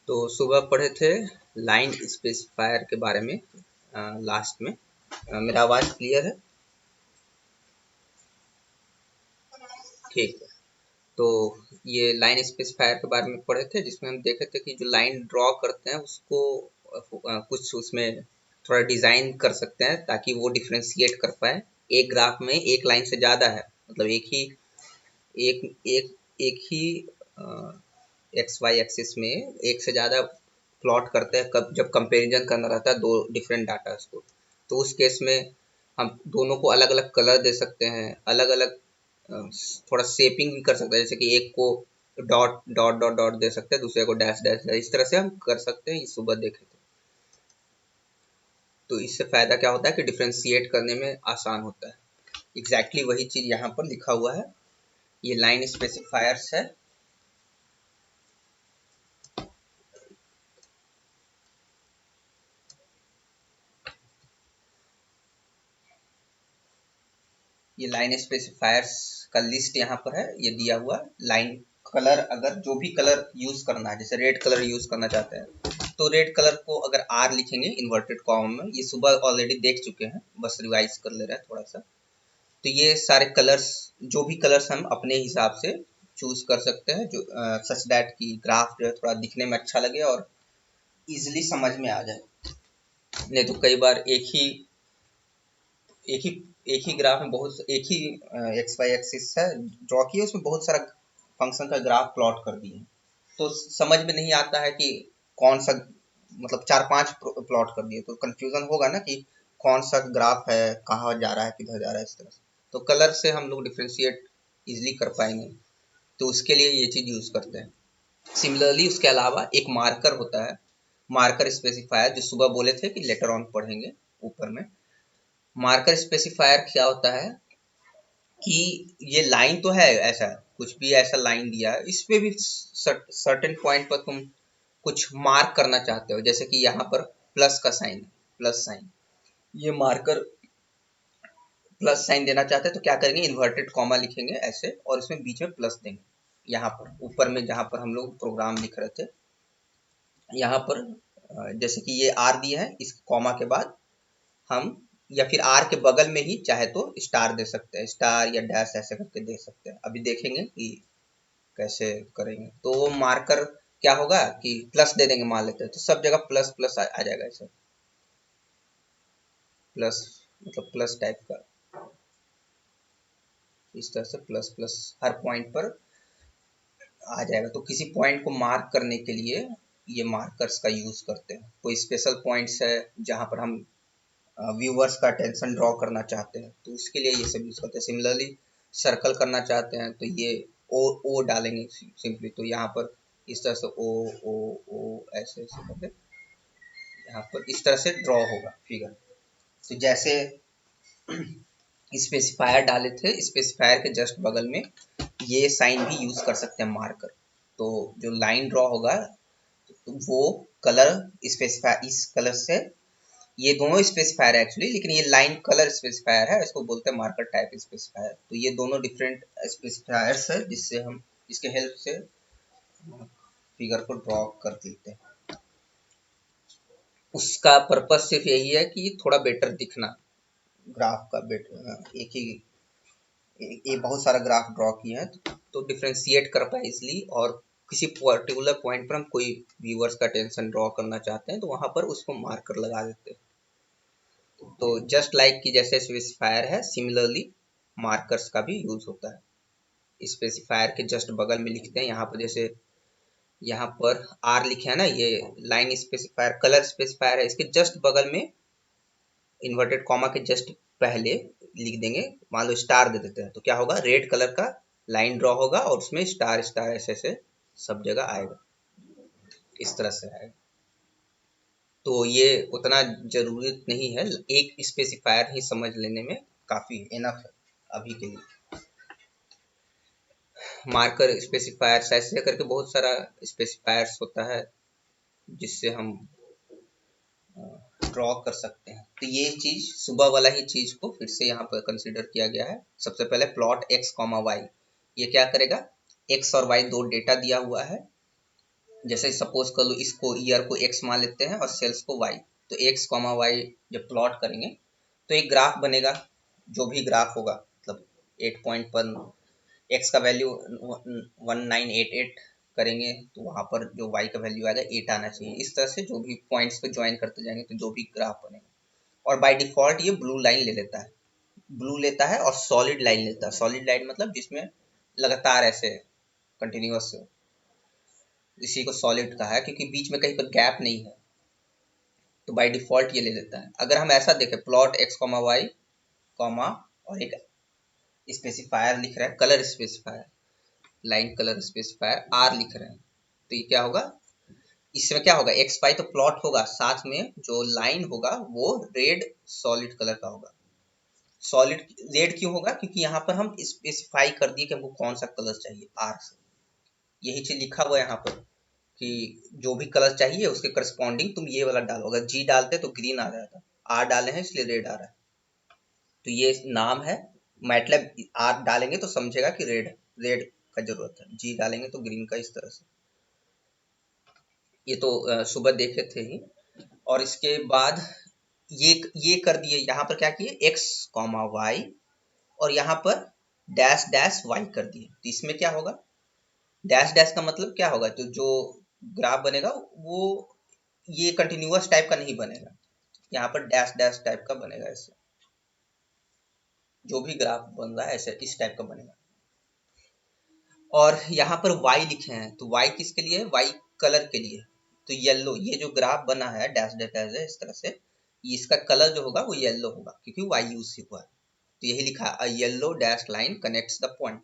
तो सुबह पढ़े थे लाइन स्पेसिफायर के बारे में लास्ट में। मेरा आवाज़ क्लियर है? ठीक है। तो ये लाइन स्पेसिफायर के बारे में पढ़े थे, जिसमें हम देखे थे कि जो लाइन ड्रॉ करते हैं उसको कुछ उसमें थोड़ा डिज़ाइन कर सकते हैं ताकि वो डिफ्रेंशिएट कर पाए। एक ग्राफ में एक लाइन से ज़्यादा है, मतलब एक एक एक ही एक्स वाई एक्सिस में एक से ज़्यादा प्लॉट करते हैं कब जब कंपैरिजन करना रहता है दो डिफरेंट डाटा को। तो उस केस में हम दोनों को अलग अलग कलर दे सकते हैं, अलग अलग थोड़ा शेपिंग भी कर सकते हैं, जैसे कि एक को डॉट डॉट डॉट डॉट दे सकते हैं, दूसरे को डैश डैश डैश, इस तरह से हम कर सकते हैं। ये सुबह देखे थे। तो इससे फायदा क्या होता है कि डिफ्रेंशिएट करने में आसान होता है। एग्जैक्टली वही चीज़ यहाँ पर लिखा हुआ है। ये लाइन स्पेसिफायर्स है। ये लाइन स्पेसिफायर्स का लिस्ट यहाँ पर है, ये दिया हुआ लाइन कलर। अगर जो भी कलर यूज करना है, जैसे रेड कलर यूज करना चाहते हैं तो रेड कलर को अगर आर लिखेंगे इन्वर्टेड कॉमा में, ये सुबह ऑलरेडी देख चुके हैं, बस रिवाइज कर ले रहे हैं थोड़ा सा। तो ये सारे कलर्स, जो भी कलर्स हम अपने हिसाब से चूज कर सकते हैं, जो सच दैट की ग्राफ जो है थोड़ा दिखने में अच्छा लगे और इजिली समझ में आ जाए। नहीं तो कई बार एक ही एक ही ग्राफ में बहुत एक ही एक्स वाई एक्सिस है ड्रॉ किया, उसमें बहुत सारा फंक्शन का ग्राफ प्लॉट कर दिए, तो समझ में नहीं आता है कि कौन सा, मतलब चार पांच प्लॉट कर दिए तो कंफ्यूजन होगा ना कि कौन सा ग्राफ है, कहाँ जा रहा है, किधर जा रहा है, इस तरह से। तो कलर से हम लोग डिफ्रेंशिएट इजिली कर पाएंगे, तो उसके लिए ये चीज़ यूज़ करते हैं। सिमिलरली उसके अलावा एक मार्कर होता है, मार्कर स्पेसिफायर, जो सुबह बोले थे कि लेटर ऑन पढ़ेंगे ऊपर में। मार्कर स्पेसिफायर क्या होता है कि ये लाइन तो है, ऐसा कुछ भी ऐसा लाइन दिया है, इस पे भी सर्टेन पॉइंट पर तुम कुछ मार्क करना चाहते हो, जैसे कि यहाँ पर प्लस का साइन, प्लस साइन, ये मार्कर प्लस साइन देना चाहते हैं तो क्या करेंगे, इन्वर्टेड कॉमा लिखेंगे ऐसे और इसमें बीच में प्लस देंगे। यहाँ पर ऊपर में जहाँ पर हम लोग प्रोग्राम लिख रहे थे, यहाँ पर जैसे कि ये आर दिया है, इस कॉमा के बाद हम, या फिर आर के बगल में ही चाहे तो स्टार दे सकते हैं, स्टार या डैश ऐसे करके दे सकते हैं। अभी देखेंगे कि कैसे करेंगे। तो वो मार्कर क्या होगा कि प्लस दे देंगे, मान लेते हैं, तो सब जगह प्लस प्लस आ जाएगा ऐसे, प्लस मतलब प्लस टाइप का, इस तरह से प्लस प्लस हर पॉइंट पर आ जाएगा। तो किसी पॉइंट को मार्क करने के लिए ये मार्कर्स का यूज करते हैं। कोई स्पेशल पॉइंट्स है जहाँ पर हम व्यूवर्स का अटेंशन ड्रॉ करना चाहते हैं तो उसके लिए ये सब यूज करते हैं। सिमिलरली सर्कल करना चाहते हैं तो ये ओ डालेंगे सिंपली, तो यहाँ पर इस तरह से ओ ऐसे ऐसे करके यहाँ पर इस तरह से ड्रॉ होगा फिगर। तो जैसे स्पेसिफायर डाले थे, स्पेसिफायर के जस्ट बगल में ये साइन भी यूज कर सकते हैं, मार्कर। तो जो लाइन ड्रॉ होगा तो वो कलर स्पेसिफायर, इस कलर से, ये दोनों स्पेसिफायर है एक्चुअली, लेकिन ये लाइन कलर स्पेसिफायर है, इसको बोलते हैं मार्कर टाइप स्पेसिफायर। तो ये दोनों डिफरेंट स्पेसिफायर्स है जिससे हम, इसके हेल्प से फिगर को ड्रॉ कर देते हैं। उसका पर्पस सिर्फ यही है कि थोड़ा बेटर दिखना ग्राफ का, बेटर एक ही ये बहुत सारा ग्राफ ड्रॉ किया है तो डिफ्रेंशिएट कर पाए इसलिए, और किसी पर्टिकुलर पॉइंट पर हम कोई व्यूअर्स का टेंशन ड्रॉ करना चाहते हैं तो वहां पर उसको मार्कर लगा देते हैं। तो जस्ट लाइक कि जैसे स्पेसिफायर है, सिमिलरली मार्कर्स का भी यूज होता है। स्पेसिफायर के जस्ट बगल में लिखते हैं, यहाँ पर जैसे यहाँ पर आर लिखे है ना, ये लाइन स्पेसिफायर कलर स्पेसिफायर है, इसके जस्ट बगल में इन्वर्टेड कॉमा के जस्ट पहले लिख देंगे, मान लो स्टार दे देते हैं, तो क्या होगा, रेड कलर का लाइन ड्रॉ होगा और उसमें स्टार स्टार ऐसे ऐसे सब जगह आएगा, इस तरह से आएगा। तो ये उतना जरूरत नहीं है, एक स्पेसिफायर ही समझ लेने में काफी इनफ है अभी के लिए। मार्कर स्पेसिफायर्स ऐसे करके बहुत सारा स्पेसिफायर्स होता है जिससे हम ड्रॉ कर सकते हैं। तो ये चीज सुबह वाला ही चीज को फिर से यहाँ पर कंसीडर किया गया है। सबसे पहले प्लॉट एक्स कॉमा वाई, ये क्या करेगा, एक्स और वाई दो डेटा दिया हुआ है, जैसे सपोज कर लो इसको ईयर को x मान लेते हैं और सेल्स को y। तो x कॉमा वाई जब प्लॉट करेंगे तो एक ग्राफ बनेगा, जो भी ग्राफ होगा मतलब 8 पॉइंट पर x का वैल्यू 1988 करेंगे तो वहाँ पर जो y का वैल्यू आएगा 8 आना चाहिए। इस तरह से जो भी पॉइंट्स को ज्वाइन करते जाएंगे तो जो भी ग्राफ बनेगा। और बाय डिफॉल्ट ये ब्लू लाइन ले लेता है, ब्लू लेता है और सॉलिड लाइन लेता है। सॉलिड लाइन मतलब जिसमें लगातार ऐसे कंटिन्यूअस, इसी को सॉलिड कहा है क्योंकि बीच में कहीं पर गैप नहीं है, तो बाय डिफॉल्ट ये ले लेता है। अगर हम ऐसा देखें plot x comma y comma और एक स्पेसिफायर लिख रहे हैं, colour specifier, line colour specifier r लिख रहे हैं, तो ये क्या होगा, इसमें क्या होगा एक्स वाई तो प्लॉट होगा, साथ में जो लाइन होगा वो रेड सॉलिड कलर का होगा। सॉलिड रेड क्यों होगा, क्योंकि यहाँ पर हम स्पेसिफाई कर दिए कि हमको कौन सा कलर चाहिए आर से। यही चीज लिखा हुआ है यहाँ पर कि जो भी कलर चाहिए उसके करस्पॉन्डिंग तुम ये वाला डालो। अगर जी डालते तो ग्रीन आ जाता, आर डाले हैं इसलिए रेड आ रहा है। तो ये नाम है, मतलब आर डालेंगे तो समझेगा कि रेड, रेड का जरूरत है, जी डालेंगे तो ग्रीन का। इस तरह से ये तो सुबह देखे थे ही। और इसके बाद ये कर दिए, यहाँ पर क्या किए एक्स कॉमा वाई और यहाँ पर डैश डैश वाई कर दिए। तो इसमें क्या होगा, डैश डैश का मतलब क्या होगा, तो जो ग्राफ बनेगा वो ये कंटिन्यूअस टाइप का नहीं बनेगा, यहाँ पर डैश डैश टाइप का बनेगा। ऐसे जो भी ग्राफ बन रहा है ऐसे इस टाइप का बनेगा। और यहाँ पर y लिखे हैं तो y किसके लिए है, y कलर के लिए। तो येलो, ये जो ग्राफ बना है डैश डैश डैश है इस तरह से, इसका कलर जो होगा वो येलो होगा क्योंकि y यूज हुआ है। तो यही लिखा है yellow dash line connects the point,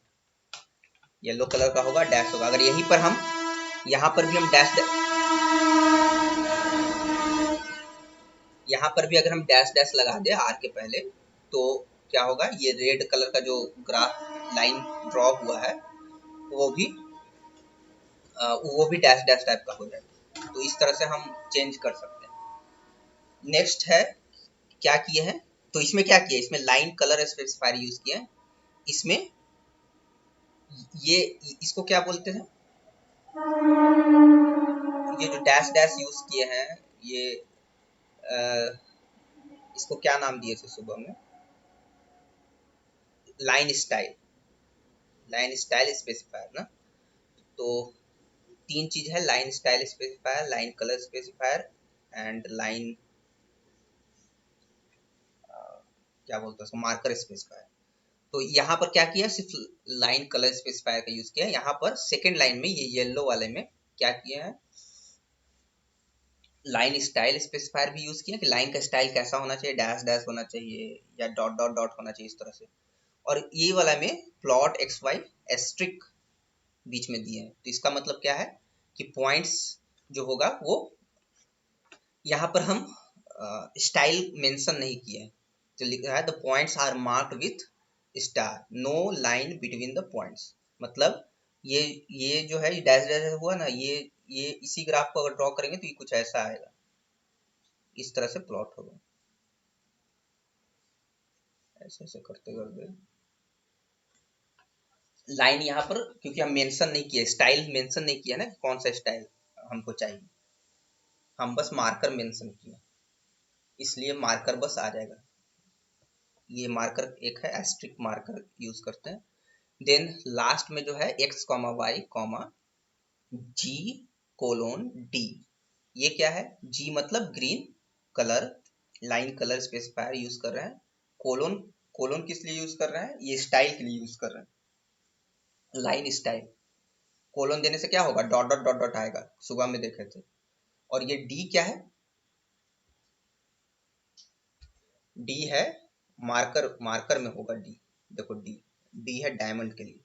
yellow colour का होगा, डैश होगा। अगर यहीं पर हम, यहाँ पर भी हम डैश, यहाँ पर भी अगर हम डैश डैश लगा दे आर के पहले तो क्या होगा, ये रेड कलर का जो ग्राफ लाइन ड्रॉ हुआ है वो भी डैश डैश टाइप का हो जाएगा। तो इस तरह से हम चेंज कर सकते हैं। नेक्स्ट है क्या किए हैं, तो इसमें क्या किया, इसमें लाइन कलर स्पेसिफायर यूज किया है। इसमें ये इसको क्या बोलते हैं, ये जो डैश डैश यूज किए हैं ये इसको क्या नाम दिए थे सुबह में, line style, line style specifier ना। तो तीन चीज है, line style specifier, line colour specifier and line क्या बोलते हैं उसको, मार्कर स्पेसिफायर। तो यहाँ पर क्या किया, सिर्फ लाइन कलर स्पेसिफायर का यूज किया। यहाँ पर सेकेंड लाइन में ये येलो वाले में क्या किया है, लाइन स्टाइल स्पेसिफायर भी यूज किया कि लाइन का स्टाइल कैसा होना चाहिए, डैश डैश होना चाहिए या डॉट डॉट डॉट होना चाहिए इस तरह से। और ये वाला में प्लॉट एक्स वाई एस्ट्रिक बीच में दिए हैं। तो इसका मतलब क्या है कि पॉइंट्स जो होगा वो, यहाँ पर हम स्टाइल मेंशन नहीं किए हैं, तो लिखा है the points are marked with star, no line between the points. मतलब ये जो है डैश डैश हुआ ना, ये इसी ग्राफ को अगर ड्रॉ करेंगे तो ये कुछ ऐसा आएगा, इस तरह से प्लॉट होगा, ऐसे ऐसे करते करते। लाइन यहाँ पर क्योंकि हम मेंशन नहीं किए, स्टाइल मेंशन नहीं किया ना कि कौन सा स्टाइल हमको चाहिए, हम बस मार्कर मेंशन किए, इसलिए मार्कर बस आ जाएगा। ये मार्कर एक है एस्ट्रिक मार्कर यूज करते हैं। देन लास्ट में जो है एक्स कॉमा वाई कॉमा जी कोलोन डी, ये क्या है, जी मतलब green colour, line colour specifier use कर रहे हैं। कोलोन, कोलोन किस लिए यूज कर रहे हैं, ये स्टाइल के लिए यूज कर रहे हैं, लाइन स्टाइल। कोलोन देने से क्या होगा, डॉट डॉट डॉट डॉट आएगा, सुबह में देखे थे। और ये डी क्या है, डी है मार्कर, मार्कर में होगा डी, देखो डी, डी है डायमंड के लिए,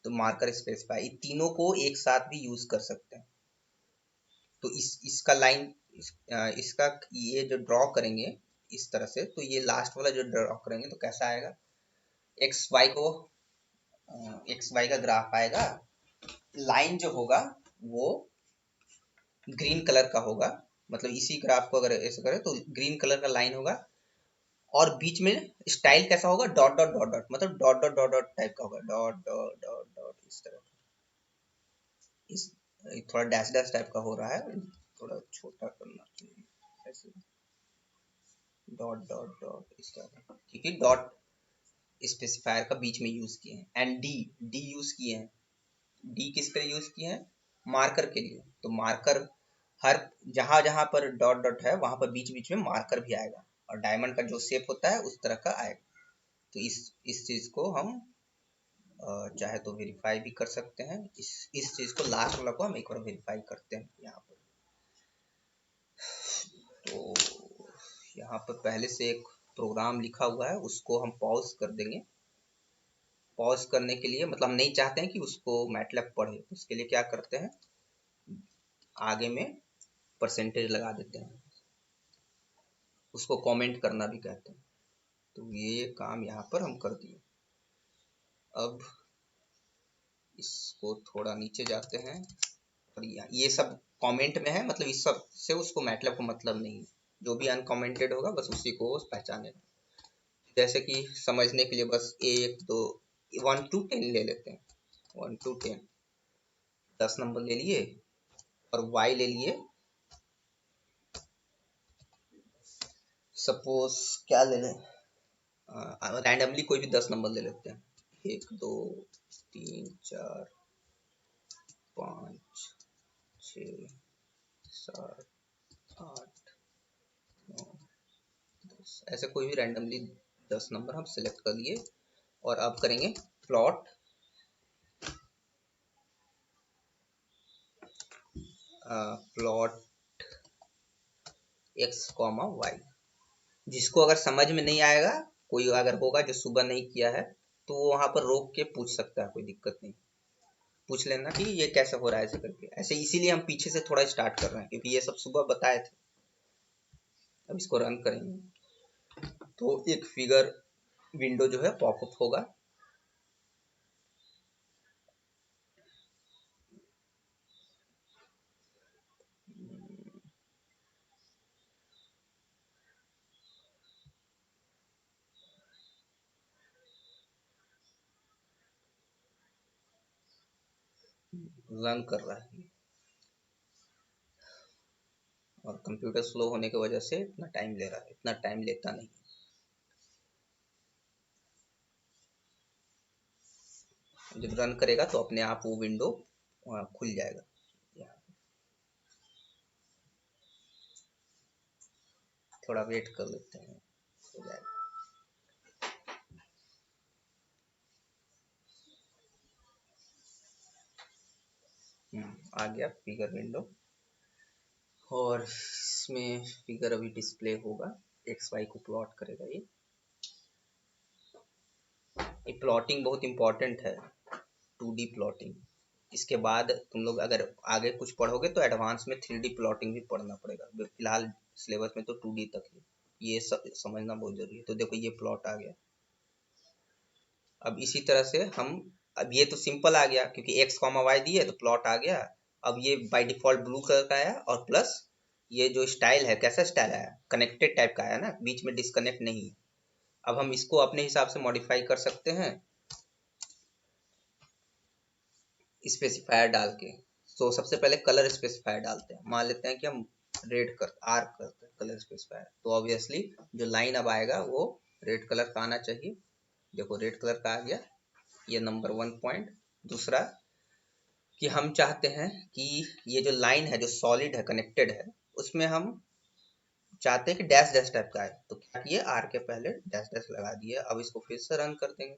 तो मार्कर स्पेसिफाई, तीनों को एक साथ भी यूज कर सकते हैं। तो इसका लाइन इसका ये जो ड्रॉ करेंगे इस तरह से, तो ये लास्ट वाला जो ड्रॉ करेंगे तो कैसा आएगा, एक्स वाई को एक्स वाई का ग्राफ आएगा, लाइन जो होगा वो ग्रीन कलर का होगा, मतलब इसी ग्राफ को अगर ऐसे करें तो ग्रीन कलर का लाइन होगा। और बीच में स्टाइल कैसा होगा, डॉट डॉट डॉट डॉट, मतलब dot dot dot dot type का होगा, डॉट डॉट डॉट डॉट इस तरह, इस थोड़ा डैश डैश टाइप का हो रहा है, थोड़ा छोटा करना चाहिए, ऐसे डॉट डॉट डॉट इस तरह, क्योंकि डॉट स्पेसिफायर का बीच में यूज किए हैं। एंड डी, डी यूज किए हैं। डी किस पे यूज किए हैं? मार्कर के लिए। तो मार्कर हर जहां जहां पर डॉट डॉट है वहां पर बीच बीच में मार्कर भी आएगा, और डायमंड का जो शेप होता है उस तरह का आएगा। तो इस चीज को हम चाहे तो वेरीफाई भी कर सकते हैं। इस चीज को, लास्ट वाला को हम एक बार वेरीफाई करते हैं यहाँ पर। तो यहाँ पर पहले से एक प्रोग्राम लिखा हुआ है, उसको हम पॉज कर देंगे। पॉज करने के लिए मतलब हम नहीं चाहते हैं कि उसको मैटलैब पढ़े, तो उसके लिए क्या करते हैं, आगे में परसेंटेज लगा देते हैं, उसको कमेंट करना भी कहते हैं। तो ये काम यहाँ पर हम कर दिए। अब इसको थोड़ा नीचे जाते हैं, और ये सब कमेंट में है, मतलब इस सब से उसको मैटलैब को मतलब नहीं है। जो भी अनकमेंटेड होगा बस उसी को पहचानेगा। जैसे कि समझने के लिए बस 1 to 10 ले लेते हैं। 1 to 10 10 नंबर ले लिए, और y ले लिए, सपोज क्या ले लें, रैंडमली कोई भी 10 नंबर ले लेते हैं। 1 2 3 4 5 6 7 8 9 10, ऐसे कोई भी रैंडमली 10 नंबर हम सिलेक्ट कर लिए। और अब करेंगे plot plot x comma y. जिसको अगर समझ में नहीं आएगा, कोई अगर होगा जो सुबह नहीं किया है, तो वो वहां पर रोक के पूछ सकता है, कोई दिक्कत नहीं। पूछ लेना कि ये कैसे हो रहा है, ऐसे करके। ऐसे इसीलिए हम पीछे से थोड़ा स्टार्ट कर रहे हैं, क्योंकि ये सब सुबह बताए थे। अब इसको रन करेंगे तो एक फिगर विंडो जो है पॉपअप होगा। रन कर रहा है, और कंप्यूटर स्लो होने की वजह से इतना टाइम ले रहा है। इतना टाइम लेता नहीं। जब रन करेगा तो अपने आप वो विंडो खुल जाएगा। थोड़ा वेट कर लेते हैं, हो जाएगा। आ गया फिगर विंडो, और इसमें फिगर अभी डिस्प्ले होगा। एक्स वाई को प्लॉट करेगा ये। प्लॉटिंग बहुत इंपॉर्टेंट है, 2D प्लॉटिंग। इसके बाद तुम लोग अगर आगे कुछ पढ़ोगे तो एडवांस में 3D प्लॉटिंग भी पढ़ना पड़ेगा। फिलहाल सिलेबस में तो 2D तक ही, ये सब समझना बहुत जरूरी है। तो देखो ये प्लॉट आ गया। अब इसी तरह से हम, अब ये तो सिंपल आ गया क्योंकि एक्स कॉमा वाई दिए तो प्लॉट आ गया। अब ये बाय डिफॉल्ट ब्लू कलर का आया, और प्लस ये जो स्टाइल है, कैसा स्टाइल आया, कनेक्टेड टाइप का आया ना, बीच में डिस्कनेक्ट नहीं है। अब हम इसको अपने हिसाब से मॉडिफाई कर सकते हैं स्पेसिफायर डाल के। तो सबसे पहले कलर स्पेसिफायर डालते हैं। मान लेते हैं कि हम रेड कर आर्क करते हैं कलर स्पेसिफायर, तो ऑब्वियसली जो लाइन अब आएगा वो रेड कलर का आना चाहिए। देखो रेड कलर का आ गया। ये नंबर 1 पॉइंट। दूसरा कि हम चाहते हैं कि ये जो लाइन है जो सॉलिड है, कनेक्टेड है, उसमें हम चाहते हैं कि डैश डैश टाइप का है। तो क्या किए, आर के पहले डैश डैश लगा दिए। अब इसको फिर से रन कर देंगे,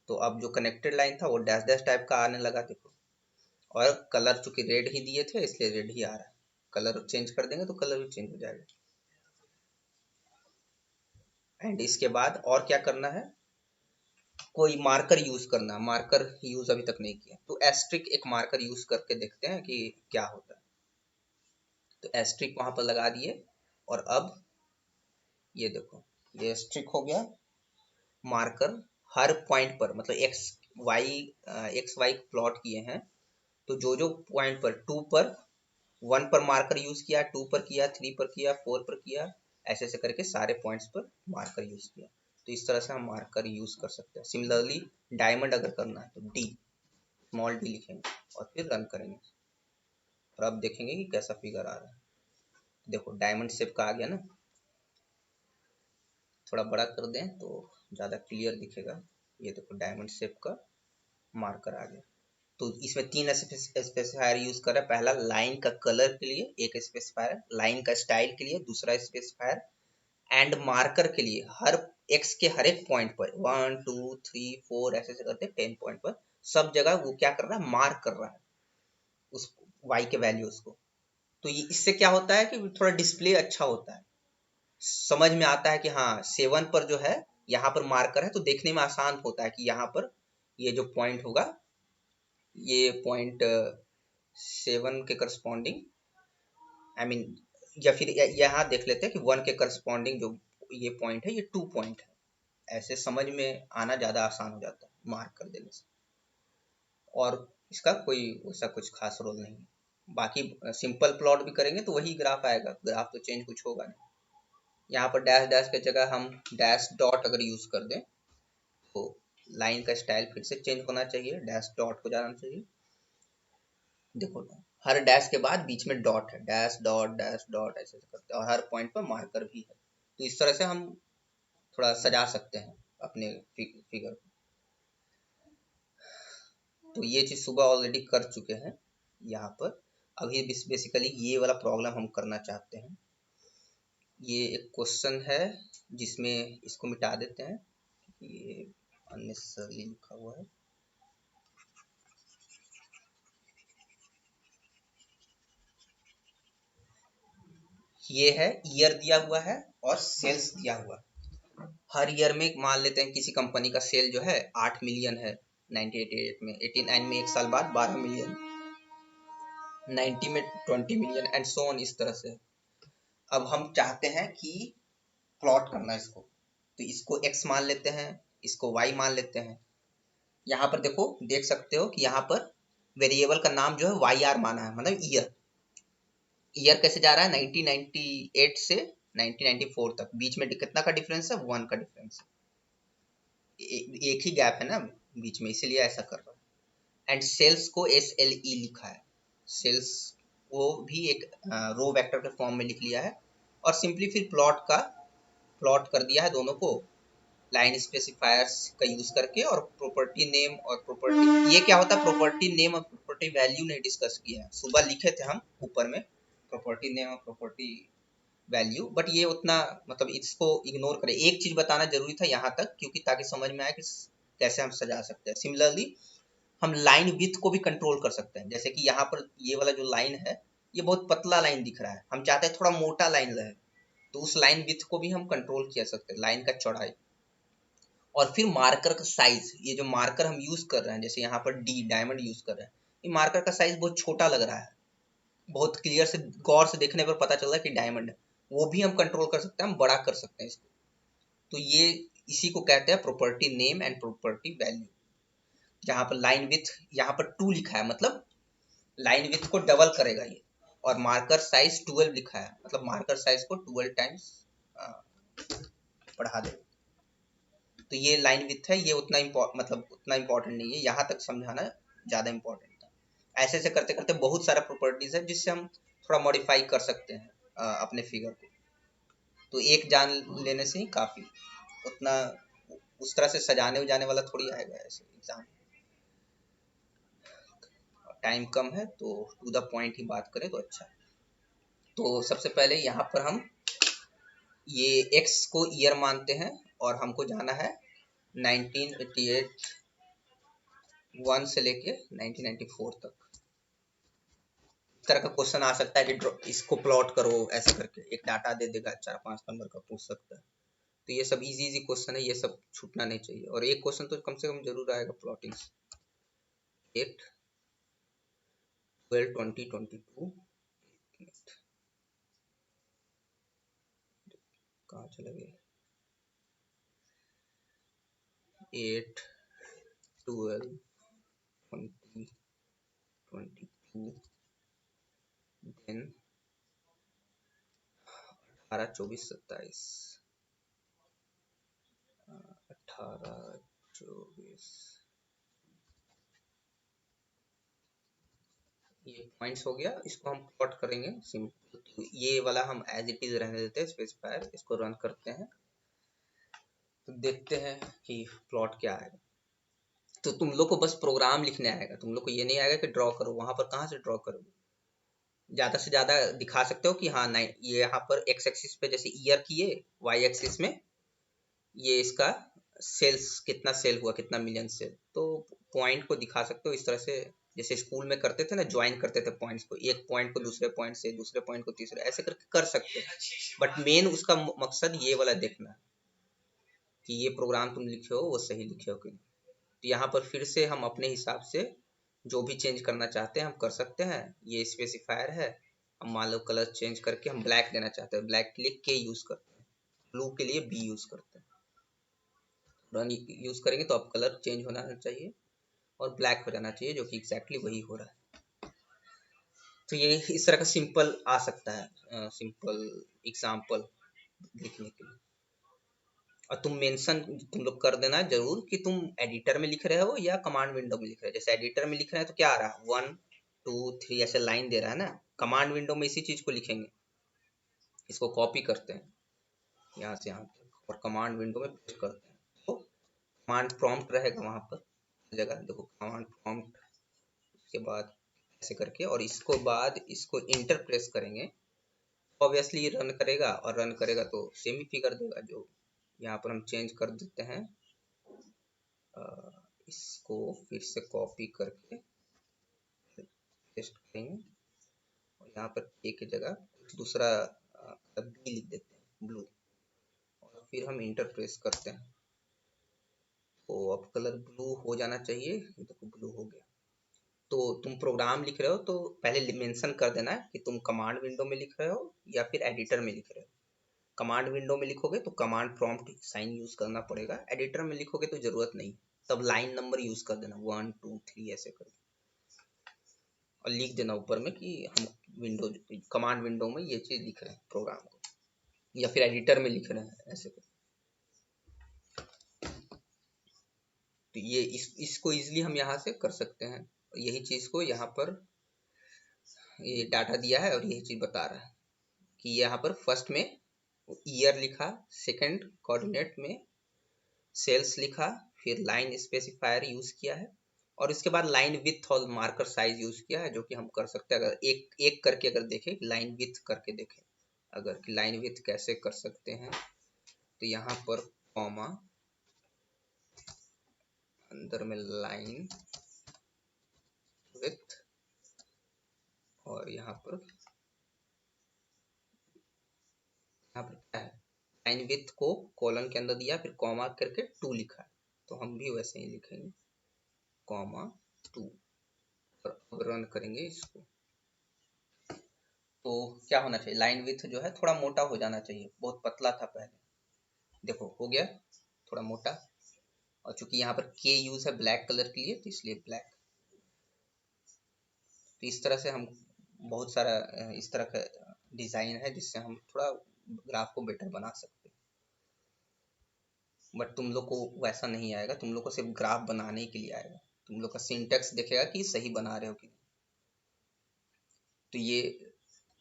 तो अब जो कनेक्टेड लाइन था वो डैश डैश टाइप का आने लगा। देखो, और कलर चूंकि रेड ही दिए थे इसलिए रेड ही आ रहा है। कलर चेंज कर देंगे तो कलर भी चेंज हो जाएगा। एंड इसके बाद और क्या करना है, कोई मार्कर यूज करना। मार्कर यूज अभी तक नहीं किया, तो एस्ट्रिक एक मार्कर यूज करके देखते हैं कि क्या होता है। तो एस्ट्रिक वहां पर लगा दिए, और अब ये देखो ये एस्ट्रिक हो गया। मार्कर हर पॉइंट पर, मतलब एक्स वाई प्लॉट किए हैं, तो जो जो पॉइंट पर, 2 पर 1 पर मार्कर यूज किया, 2 पर किया, 3 पर किया, 4 पर किया, ऐसे ऐसे करके सारे पॉइंट्स पर मार्कर यूज किया। तो इस तरह से हम मार्कर यूज कर सकते हैं। सिमिलरली डायमंड अगर करना है तो डी, स्मॉल डी लिखेंगे और फिर रन करेंगे। और अब देखेंगे कि कैसा फिगर आ रहा है। देखो डायमंड शेप का आ गया ना, थोड़ा बड़ा कर दें तो ज़्यादा क्लियर दिखेगा। ये देखो डायमंड शेप का मार्कर आ गया। तो इसमें तीन स्पेसिफायर यूज कर रहे हैं। पहला लाइन का कलर के लिए एक स्पेसिफायर, लाइन का स्टाइल के लिए दूसरा स्पेसिफायर, एंड मार्कर के लिए हर एक्स के हर एक पॉइंट पर 1 2 3 4 ऐसे ऐसे करते 10 पॉइंट पर सब जगह वो क्या कर रहा है, मार्क कर रहा है उस वाई के वैल्यूज को। तो ये इससे क्या होता है कि थोड़ा डिस्प्ले अच्छा होता है, समझ में आता है कि हाँ 7 पर जो है यहाँ पर मार्कर है, तो देखने में आसान होता है कि यहाँ पर ये जो पॉइंट होगा ये पॉइंट 7 के करस्पॉन्डिंग, आई मीन, या फिर यहाँ देख लेते हैं कि 1 के करस्पॉन्डिंग जो ये पॉइंट है ये 2 पॉइंट है। ऐसे समझ में आना ज़्यादा आसान हो जाता है मार्क कर देने से, और इसका कोई वैसा कुछ खास रोल नहीं है। बाकी सिंपल प्लॉट भी करेंगे तो वही ग्राफ आएगा, ग्राफ तो चेंज कुछ होगा नहीं। यहाँ पर डैश डैश की जगह हम डैश डॉट अगर यूज कर दें तो लाइन का स्टाइल फिर से चेंज होना चाहिए, डैश डॉट हो जाना चाहिए। देखो हर डैश के बाद बीच में डॉट है, डैश डॉट ऐसे ऐसे करते हैं, और हर पॉइंट पर मार्कर भी है। तो इस तरह से हम थोड़ा सजा सकते हैं अपने फिगर। तो ये चीज़ सुबह ऑलरेडी कर चुके हैं यहाँ पर। अभी बेसिकली ये वाला प्रॉब्लम हम करना चाहते हैं। ये एक क्वेश्चन है जिसमें इसको मिटा देते हैं, ये अननेसेसरली लिखा हुआ है। ये है ईयर दिया हुआ है और सेल्स दिया हुआ है। हर ईयर में मान लेते हैं किसी कंपनी का सेल जो है 8 मिलियन है, 1988 में, 89 में एक साल बाद 12 मिलियन, 90 में 20 मिलियन एंड सो ऑन, इस तरह से। अब हम चाहते हैं कि प्लॉट करना इसको, तो इसको x मान लेते हैं, इसको y मान लेते हैं। यहाँ पर देखो देख सकते हो कि यहाँ पर वेरिएबल का नाम जो है वाई आर माना है, मतलब ईयर। ईयर कैसे जा रहा है, 1998 से 1994 तक, बीच में कितना का डिफरेंस है, 1 का डिफरेंस है। एक ही गैप है ना बीच में, इसीलिए ऐसा कर रहा है। एंड सेल्स को SLE लिखा है, सेल्स वो भी एक रो वेक्टर के फॉर्म में लिख लिया है। और सिंपली फिर प्लॉट कर दिया है दोनों को लाइन स्पेसिफायर्स का यूज करके, और प्रॉपर्टी नेम और प्रॉपर्टी, ये क्या होता है, प्रॉपर्टी नेम और प्रॉपर्टी वैल्यू नहीं डिस्कस किया है, सुबह लिखे थे हम ऊपर में प्रॉपर्टी नेम और प्रॉपर्टी वैल्यू, बट ये उतना मतलब इसको इग्नोर करें। एक चीज बताना जरूरी था यहाँ तक, क्योंकि ताकि समझ में आए कि कैसे हम सजा सकते हैं। सिमिलरली हम लाइन विड्थ को भी कंट्रोल कर सकते हैं। जैसे कि यहाँ पर ये वाला जो लाइन है ये बहुत पतला लाइन दिख रहा है, हम चाहते हैं थोड़ा मोटा लाइन रहे, तो उस लाइन विड्थ को भी हम कंट्रोल किया सकते हैं, लाइन का चौड़ाई। और फिर मार्कर का साइज, ये जो मार्कर हम यूज कर रहे हैं, जैसे यहाँ पर डी डायमंड यूज कर रहे हैं, ये मार्कर का साइज बहुत छोटा लग रहा है, बहुत क्लियर से गौर से देखने पर पता चल रहा है कि डायमंड है, वो भी हम कंट्रोल कर सकते हैं, हम बड़ा कर सकते हैं इसको। तो ये इसी को कहते हैं property name and property value. जहाँ पर लाइन विथ यहाँ पर 2 लिखा है, मतलब लाइन विथ को डबल करेगा ये, और मार्कर साइज 12 लिखा है, मतलब मार्कर साइज को 12 टाइम्स बढ़ा देगा। तो ये लाइन विथ है, ये उतना मतलब उतना इंपॉर्टेंट नहीं है, यहाँ तक समझाना ज़्यादा इंपॉर्टेंट था। ऐसे ऐसे करते करते बहुत सारा प्रॉपर्टीज है जिससे हम थोड़ा मॉडिफाई कर सकते हैं अपने फिगर को। तो एक जान लेने से ही काफ़ी, उतना उस तरह से सजाने उजाने वाला थोड़ी आएगा ऐसे एग्जाम। टाइम कम है तो टू द पॉइंट ही बात करें तो अच्छा। तो सबसे पहले यहाँ पर हम ये x को ईयर मानते हैं, और हमको जाना है 1988 1 से लेके 1994 तक। इस तरह का क्वेश्चन आ सकता है कि इसको प्लॉट करो ऐसे करके, एक डाटा दे देगा 4-5 नंबर का पूछ सकता है। तो ये सब इजी इजी क्वेश्चन है, ये सब छूटना नहीं चाहिए, और एक क्वेश्चन तो कम से कम जरूर आएगा प्लॉटिंग से। 8 12 20 22 कहाँ चला गया, 8 12 20 22 देन 18 24 27, 18 24 ये पॉइंट्स हो गया, इसको हम प्लॉट करेंगे सिंपल। तो ये वाला हम एज इट इज रहने देते हैं स्पेसिफायर, इसको रन करते हैं तो देखते हैं कि प्लॉट क्या आएगा। तो तुम लोग को बस प्रोग्राम लिखने आएगा, तुम लोग को ये नहीं आएगा कि ड्रॉ करो, वहां पर कहाँ से ड्रॉ करोगे। ज्यादा से ज्यादा दिखा सकते हो कि हाँ नहीं, ये यहाँ पर एक्स एक्सिस पे जैसे ईयर किए, वाई एक्सिस में ये इसका सेल्स कितना सेल हुआ, कितना मिलियन सेल, तो पॉइंट को दिखा सकते हो इस तरह से। जैसे स्कूल में करते थे ना, ज्वाइन करते थे पॉइंट्स को, एक पॉइंट को दूसरे पॉइंट से, दूसरे पॉइंट को तीसरे, ऐसे करके कर सकते हो। बट मेन उसका मकसद ये वाला देखना है कि ये प्रोग्राम तुम लिखे हो वो सही लिखे हो कि नहीं। तो यहाँ पर फिर से हम अपने हिसाब से जो भी चेंज करना चाहते हैं हम कर सकते हैं। ये स्पेसिफायर है, हम मान लो कलर चेंज करके हम ब्लैक देना चाहते हैं, ब्लैक के लिए के यूज करते हैं, ब्लू के लिए बी यूज करते हैं। रन यूज करेंगे तो अब कलर चेंज होना चाहिए और ब्लैक हो जाना चाहिए, जो कि एग्जैक्टली वही हो रहा है। तो ये इस तरह का सिंपल आ सकता है, सिंपल एग्जाम्पल लिखने के लिए। और तुम मेंशन तुम लोग कर देना जरूर कि तुम एडिटर में लिख रहे हो या कमांड विंडो में लिख रहे हो। जैसे एडिटर में लिख रहे हैं तो क्या आ रहा है, 1 2 3 ऐसे लाइन दे रहा है ना। कमांड विंडो में इसी चीज को लिखेंगे, इसको कॉपी करते हैं यहाँ से यहाँ तक और कमांड विंडो में पेस्ट करते हैं। तो कमांड प्रॉम्प्ट रहेगा वहां पर जगह, देखो कमांड प्रॉम्प्ट, उसके बाद ऐसे करके, और इसको बाद इसको इंटर प्रेस करेंगे, ऑब्वियसली रन करेगा, और रन करेगा तो सेम ही फिगर देगा। जो यहाँ पर हम चेंज कर देते हैं, इसको फिर से कॉपी करके पेस्ट करेंगे और यहाँ पर ए की जगह कुछ दूसरा बी लिख देते हैं, ब्लू, और फिर हम इंटर प्रेस करते हैं। तो अब कलर ब्लू हो जाना चाहिए, देखो ब्लू हो गया। तो तुम प्रोग्राम लिख रहे हो तो पहले मेंशन कर देना कि तुम कमांड विंडो में लिख रहे हो या फिर एडिटर में लिख रहे हो। कमांड विंडो में लिखोगे तो कमांड प्रॉम्प्ट साइन यूज करना पड़ेगा, एडिटर में लिखोगे तो जरूरत नहीं, तब लाइन नंबर यूज कर देना 1 2 3 ऐसे कर, और लिख देना ऊपर में कि हम विंडो कमांड विंडो में ये चीज लिख रहे हैं प्रोग्राम को, या फिर एडिटर में लिख रहे हैं ऐसे कर। तो ये इसको इजिली हम यहाँ से कर सकते हैं। यही चीज को यहाँ पर ये डाटा दिया है और यही चीज बता रहा है कि यहाँ पर फर्स्ट में ईयर लिखा, सेकंड कोऑर्डिनेट में सेल्स लिखा, फिर लाइन स्पेसिफायर यूज किया है, और इसके बाद लाइन विथ और मार्कर साइज यूज किया है, जो कि हम कर सकते हैं। अगर एक एक करके अगर देखें, लाइन विथ करके देखें, अगर कि लाइन विथ कैसे कर सकते हैं, तो यहाँ पर कॉमा, अंदर में लाइन विथ, और यहाँ पर क्या है, लाइन विथ को कॉलन के अंदर दिया, फिर कॉमा करके 2 लिखा है, तो हम भी वैसे ही लिखेंगे कॉमा 2, और अब रन करेंगे इसको। तो क्या होना चाहिए, लाइन विथ जो है थोड़ा मोटा हो जाना चाहिए, बहुत पतला था पहले, देखो हो गया थोड़ा मोटा। और चूंकि यहाँ पर के यूज है ब्लैक कलर के लिए, तो इसलिए ब्लैक। तो इस तरह से हम बहुत सारा इस तरह का डिजाइन है जिससे हम थोड़ा ग्राफ को बेटर बना सकते हैं। बट तुम लोग को वैसा नहीं आएगा, तुम लोग को सिर्फ ग्राफ बनाने के लिए आएगा, तुम लोग का सिंटेक्स देखेगा कि सही बना रहे हो कि नहीं। तो ये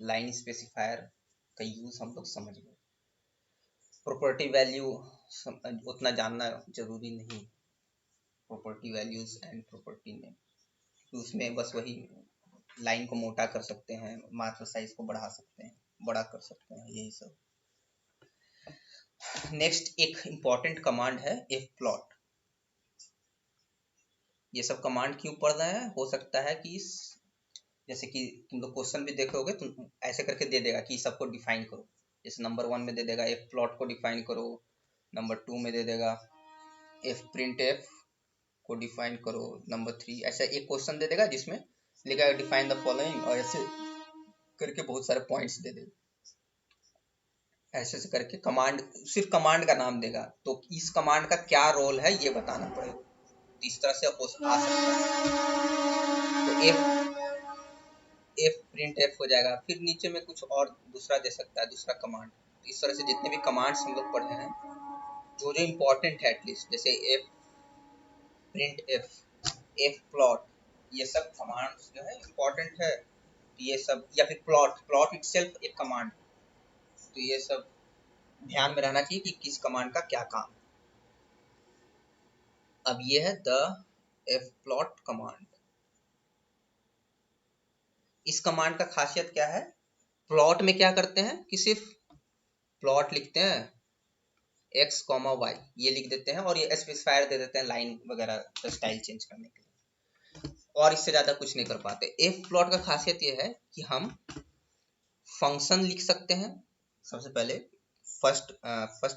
लाइन स्पेसिफायर का यूज हम लोग समझ गए। प्रॉपर्टी वैल्यू उतना जानना जरूरी नहीं, प्रॉपर्टी वैल्यूज एंड प्रॉपर्टी में उसमें बस वही लाइन को मोटा कर सकते हैं, मार्कर साइज को बढ़ा सकते हैं, बड़ा कर सकते हैं, यही सब। नेक्स्ट एक इम्पॉर्टेंट कमांड है एफ प्लॉट। ये सब कमांड क्यों पढ़ रहे हैं, हो सकता है कि जैसे कि तुम लोग क्वेश्चन भी देखोगे, तुम ऐसे करके दे देगा कि सबको डिफाइन करो। जैसे नंबर 1 में दे देगा एफ प्लॉट को डिफाइन करो, नंबर 2 में दे देगा एफ प्रिंट एफ को डिफाइन करो, नंबर 3 ऐसा एक क्वेश्चन दे देगा जिसमें लिखा है डिफाइन द फॉलोइंग, और ऐसे करके बहुत सारे पॉइंट्स दे देगा। ऐसे से करके कमांड, सिर्फ कमांड का नाम देगा, तो इस कमांड का क्या रोल है ये बताना पड़ेगा। तो इस तरह से आ सकता है। तो एफ प्रिंट एफ हो जाएगा, फिर नीचे में कुछ और दूसरा दे सकता है, दूसरा कमांड। तो इस तरह से जितने भी कमांड्स हम लोग पढ़े हैं, जो इम्पोर्टेंट है एटलीस्ट, जैसे F print F, F plot, ये सब कमांड्स जो है इम्पोर्टेंट है। ये सब, या फिर प्लॉट, प्लॉट इटसेल्फ एक कमांड, तो ये सब ध्यान में रहना चाहिए कि किस कमांड का क्या काम। अब ये है द एफ प्लॉट कमांड। इस कमांड का खासियत क्या है, प्लॉट में क्या करते हैं कि सिर्फ प्लॉट लिखते हैं, एक्स कॉमा वाई ये लिख देते हैं, और ये स्पेसिफायर दे देते हैं लाइन वगैरह स्टाइल चेंज करने के लिए, और इससे ज़्यादा कुछ नहीं कर पाते। एफ प्लॉट का खासियत ये है कि हम फंक्शन लिख सकते हैं। सबसे पहले फर्स्ट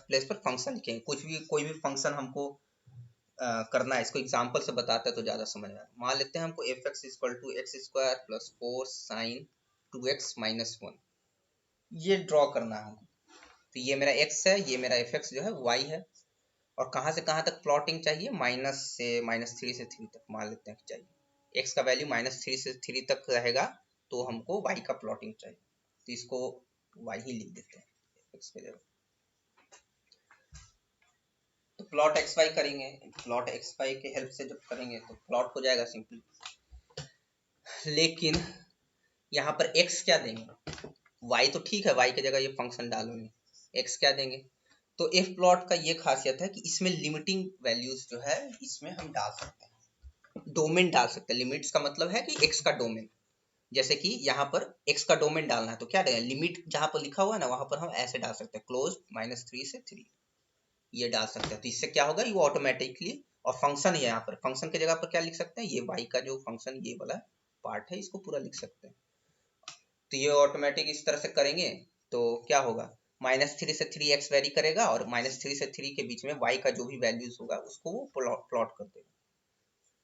प्लेस पर फंक्शन लिखेंगे, कुछ भी कोई भी फंक्शन हमको करना है, इसको एग्जांपल से बताते हैं तो ज़्यादा समझ में आए। मान लेते हैं हमको f x equal to x square plus 4 sine 2x minus 1 ये ड्रॉ करना है हमको। तो ये मेरा x है, ये मेरा एफ एक्स जो है y है, और कहाँ से कहाँ तक प्लॉटिंग चाहिए, -3 से 3 तक मान लेते हैं कि चाहिए। x का वैल्यू -3 से 3 तक रहेगा, तो हमको y का प्लॉटिंग चाहिए, तो इसको y ही लिख देते हैं x के जगह। तो प्लॉट एक्स वाई करेंगे, प्लॉट एक्स वाई के हेल्प से जब करेंगे तो प्लॉट हो जाएगा सिंपल। लेकिन यहाँ पर x क्या देंगे, y तो ठीक है, y की जगह ये फंक्शन डालोगे, x क्या देंगे। तो एफ प्लॉट का ये खासियत है कि इसमें लिमिटिंग वैल्यूज जो है इसमें हम डाल सकते हैं, डोमेन डाल सकते हैं। लिमिट्स का मतलब है कि x का डोमेन, जैसे कि यहाँ पर x का डोमेन डालना है तो क्या देंगे, लिमिट जहाँ पर लिखा हुआ है ना वहां पर हम ऐसे डाल सकते हैं, क्लोज -3 से 3 ये डाल सकते हैं। तो इससे क्या होगा, ये ऑटोमेटिकली, और फंक्शन है यहाँ पर, फंक्शन की जगह पर क्या लिख सकते हैं, ये y का जो फंक्शन ये वाला पार्ट है इसको पूरा लिख सकते हैं। तो ये ऑटोमेटिक इस तरह से करेंगे तो क्या होगा, -3 से 3x वेरी करेगा, और -3 से 3 के बीच में y का जो भी वैल्यूज होगा उसको वो प्लॉट कर देगा।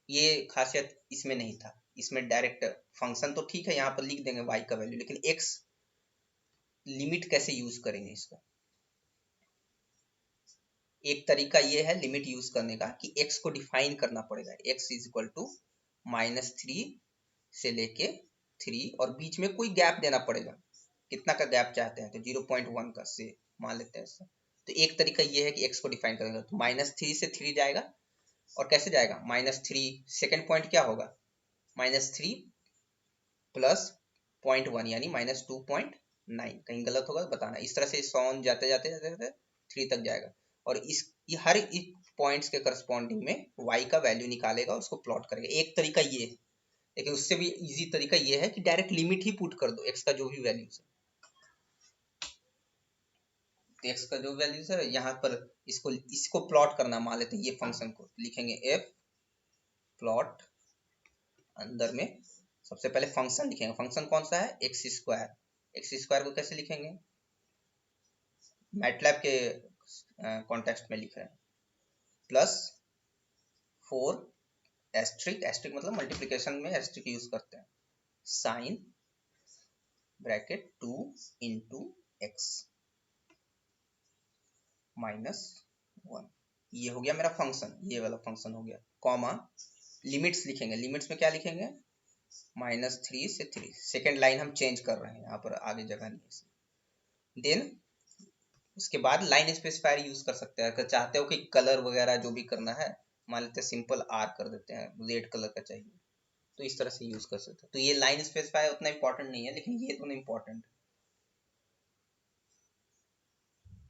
ये खासियत इसमें नहीं था, इसमें डायरेक्ट फंक्शन तो ठीक है यहाँ पर लिख देंगे y का वैल्यू, लेकिन x लिमिट कैसे यूज करेंगे इसका। एक तरीका ये है लिमिट यूज करने का कि x को डिफाइन करना पड़ेगा, x इज इक्वल टू -3 से लेके 3, और बीच में कोई गैप देना पड़ेगा। कितना का गैप चाहते हैं, तो 0.1 का से मान लेते हैं ऐसा। तो एक तरीका ये है कि x को डिफाइन करेंगे तो -3 से 3 जाएगा, और कैसे जाएगा, -3 सेकेंड पॉइंट क्या होगा, -3 प्लस 0.1 यानी -2.9, कहीं गलत होगा तो बताना। इस तरह से सॉन जाते जाते जाते जाते 3 तक जाएगा, और इस ये हर एक पॉइंट्स के करस्पॉन्डिंग में y का वैल्यू निकालेगा, उसको प्लॉट करेगा। एक तरीका ये है, लेकिन उससे भी इजी तरीका ये है कि डायरेक्ट लिमिट ही पुट कर दो x का जो भी वैल्यूज है। एक्स का जो वैल्यूज है यहाँ पर इसको इसको प्लॉट करना, मान लेते हैं ये फंक्शन को लिखेंगे एफ प्लॉट, अंदर में सबसे पहले फंक्शन लिखेंगे, फंक्शन कौन सा है, एक्स स्क्वायर। एक्स स्क्वायर को कैसे लिखेंगे, मैटलैब के कॉन्टेक्स्ट में लिख रहे हैं, प्लस 4 एस्ट्रिक, एस्ट्रिक मतलब मल्टीप्लिकेशन में एस्ट्रिक यूज करते हैं, साइन ब्रैकेट 2 इंटू एक्स -1, ये हो गया मेरा फंक्शन, ये वाला फंक्शन हो गया, कॉमा लिमिट्स लिखेंगे। लिमिट्स में क्या लिखेंगे, -3 से 3, सेकेंड लाइन हम चेंज कर रहे हैं यहाँ पर, आगे जगह नहीं है। देन उसके बाद लाइन स्पेसिफायर यूज कर सकते हैं, अगर चाहते हो कि कलर वगैरह जो भी करना है, मान लेते हैं सिंपल आर कर देते हैं, रेड कलर का चाहिए तो इस तरह से यूज कर सकते हैं। तो ये लाइन स्पेसिफायर उतना इंपॉर्टेंट नहीं है, लेकिन ये दोनों इंपॉर्टेंट है।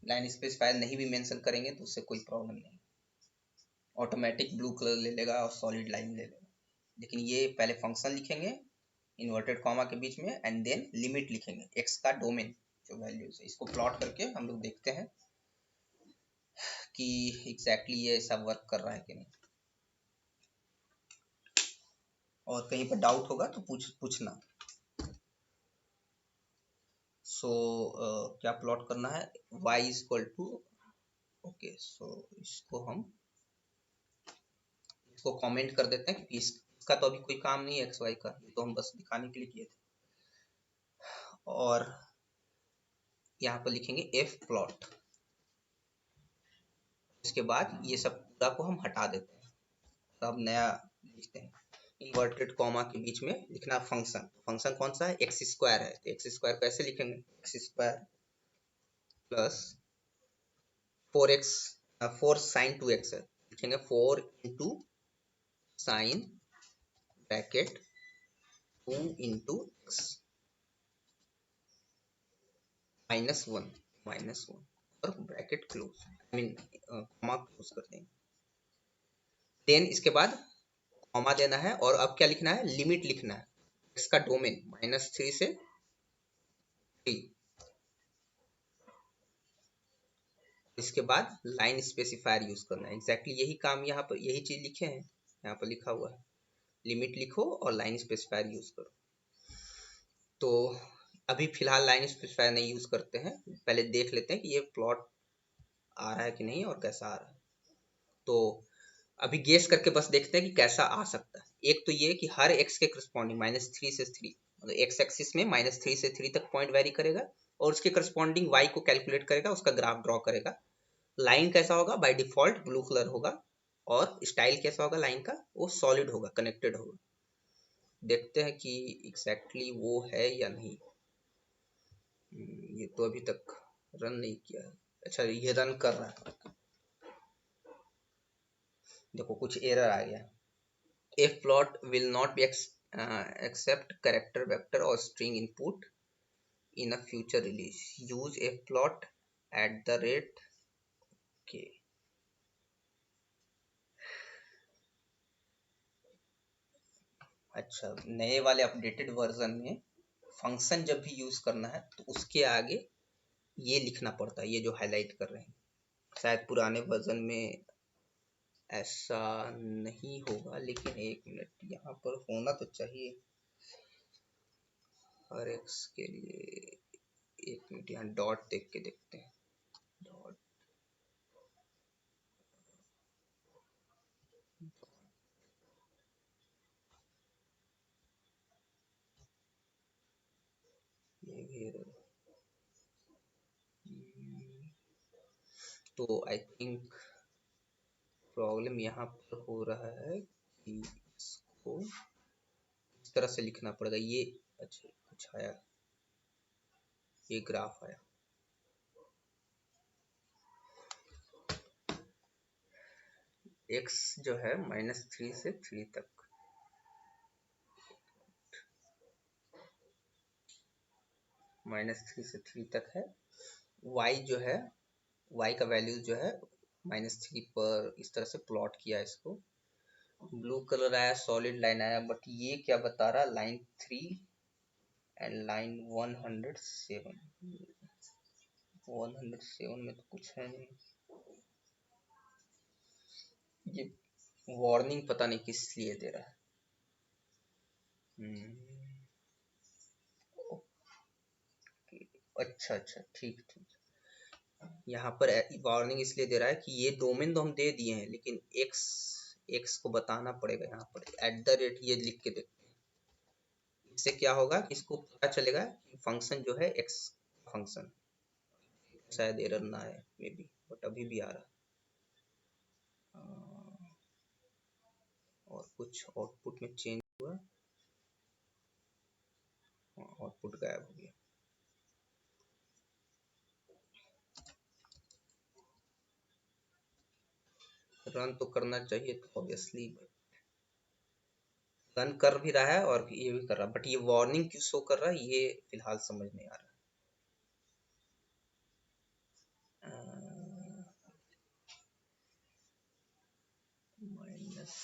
लाइन स्पेसिफायर नहीं भी मेंशन करेंगे तो उससे कोई प्रॉब्लम नहीं, ऑटोमेटिक ब्लू कलर ले लेगा और सॉलिड लाइन ले लेगा। लेकिन ये पहले फंक्शन लिखेंगे इन्वर्टेड कॉमा के बीच में, एंड देन लिमिट लिखेंगे, एक्स का डोमेन जो वैल्यूज है, इसको प्लॉट करके हम लोग देखते हैं कि एग्जैक्टली ये सब वर्क कर रहा है कि नहीं। और कहीं पर डाउट होगा तो पूछना। सो क्या प्लॉट करना है, y is equal to, okay so इसको हम इसको कमेंट कर देते हैं, क्योंकि इसका तो अभी कोई काम नहीं है एक्स वाई का, ये तो हम बस दिखाने के लिए किए थे। और यहाँ पर लिखेंगे एफ प्लॉट, इसके बाद ये सब पूरा को हम हटा देते हैं, अब नया लिखते हैं, इन्वर्टेड कॉमा के बीच में लिखना फंक्शन। फंक्शन कौन सा है, एक्स स्क्वायर है, तो एक्स स्क्वायर कैसे लिखेंगे, x square plus 4x 4 sine 2x है, लिखेंगे 4 into sine bracket 2 into x -1 और bracket close, I mean comma close कर देंगे। देन इसके बाद कॉमा देना है और अब क्या लिखना है, लिमिट लिखना है। एक्स का डोमेन -3 से 3, इसके बाद लाइन स्पेसिफायर यूज करना है। एग्जैक्टली यही काम यहाँ पर, यही चीज लिखे हैं, यहाँ पर लिखा हुआ है, लिमिट लिखो और लाइन स्पेसिफायर यूज करो। तो अभी फिलहाल लाइन स्पेसिफायर नहीं यूज करते हैं, पहले देख लेते हैं कि ये प्लॉट आ रहा है कि नहीं और कैसा आ रहा है। तो अभी गेस करके बस देखते हैं कि कैसा आ सकता है। एक तो ये कि हर x के करस्पॉन्डिंग -3 से 3, मतलब x एक्सिस में -3 से 3 तक पॉइंट वेरी करेगा और उसके करस्पॉन्डिंग y को कैलकुलेट करेगा, उसका ग्राफ ड्रॉ करेगा। लाइन कैसा होगा, बाय डिफॉल्ट ब्लू कलर होगा और स्टाइल कैसा होगा लाइन का, वो सॉलिड होगा, कनेक्टेड होगा। देखते हैं कि एग्जैक्टली वो है या नहीं। ये तो अभी तक रन नहीं किया है। अच्छा ये रन कर रहा है, देखो कुछ एरर आ गया। If plot will not be accept character vector or string input in a future release, use a plot @ के। अच्छा, नए वाले अपडेटेड वर्जन में फंक्शन जब भी यूज करना है तो उसके आगे ये लिखना पड़ता है, ये जो हाईलाइट कर रहे हैं। शायद पुराने वर्जन में ऐसा नहीं होगा, लेकिन एक मिनट, यहाँ पर होना तो चाहिए हर एक्स के लिए। एक मिनट, यहाँ डॉट देख के देखते हैं। डॉट ये भी तो आई थिंक प्रॉब्लम यहाँ पर हो रहा है कि इसको इस तरह से लिखना पड़ेगा। ये अच्छा कुछ आया, ये ग्राफ आया। x जो है -3 से 3 तक, -3 से 3 तक है। y जो है, y का वैल्यू जो है -3 पर इस तरह से प्लॉट किया इसको। ब्लू कलर आया, सॉलिड लाइन आया, बट ये क्या बता रहा, लाइन 3 एंड लाइन 107। 107 में तो कुछ है नहीं। ये वार्निंग पता नहीं किस लिए दे रहा है। अच्छा अच्छा, ठीक ठीक। यहाँ पर वार्निंग इसलिए दे रहा है कि ये डोमेन तो हम दे दिए हैं, लेकिन एक्स एक्स को बताना पड़ेगा। यहाँ पर @ ये लिख के देखते हैं, इससे क्या होगा कि इसको पता चलेगा कि फंक्शन जो है एक्स फंक्शन। शायद एरर ना आए मे बी, बट अभी भी आ रहा। और कुछ आउटपुट में चेंज हुआ, आउटपुट गायब हो गया। रन तो करना चाहिए तो ऑब्वियसली रन कर भी रहा है और ये भी कर रहा है, बट ये वार्निंग क्यों शो कर रहा है ये फिलहाल समझ नहीं आ रहा। माइनस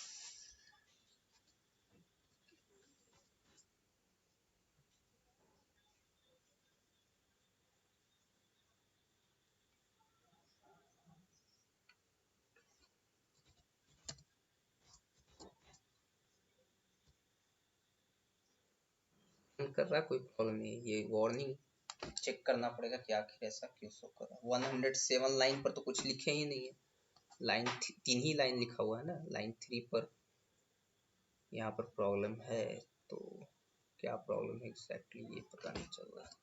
कर रहा है, कोई प्रॉब्लम नहीं है। ये वार्निंग चेक करना पड़ेगा कि आखिर ऐसा क्यों शो कर रहा है। 107 लाइन पर तो कुछ लिखे ही नहीं है, लाइन 3 ही लाइन लिखा हुआ है ना, लाइन 3 पर यहाँ पर प्रॉब्लम है। तो क्या प्रॉब्लम है एग्जैक्टली ये पता नहीं चल रहा है।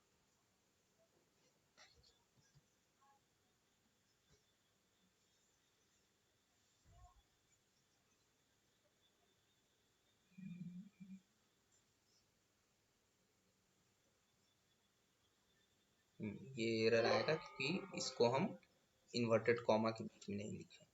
ये एरर आएगा क्योंकि इसको हम इन्वर्टेड कॉमा के बीच में नहीं लिखे।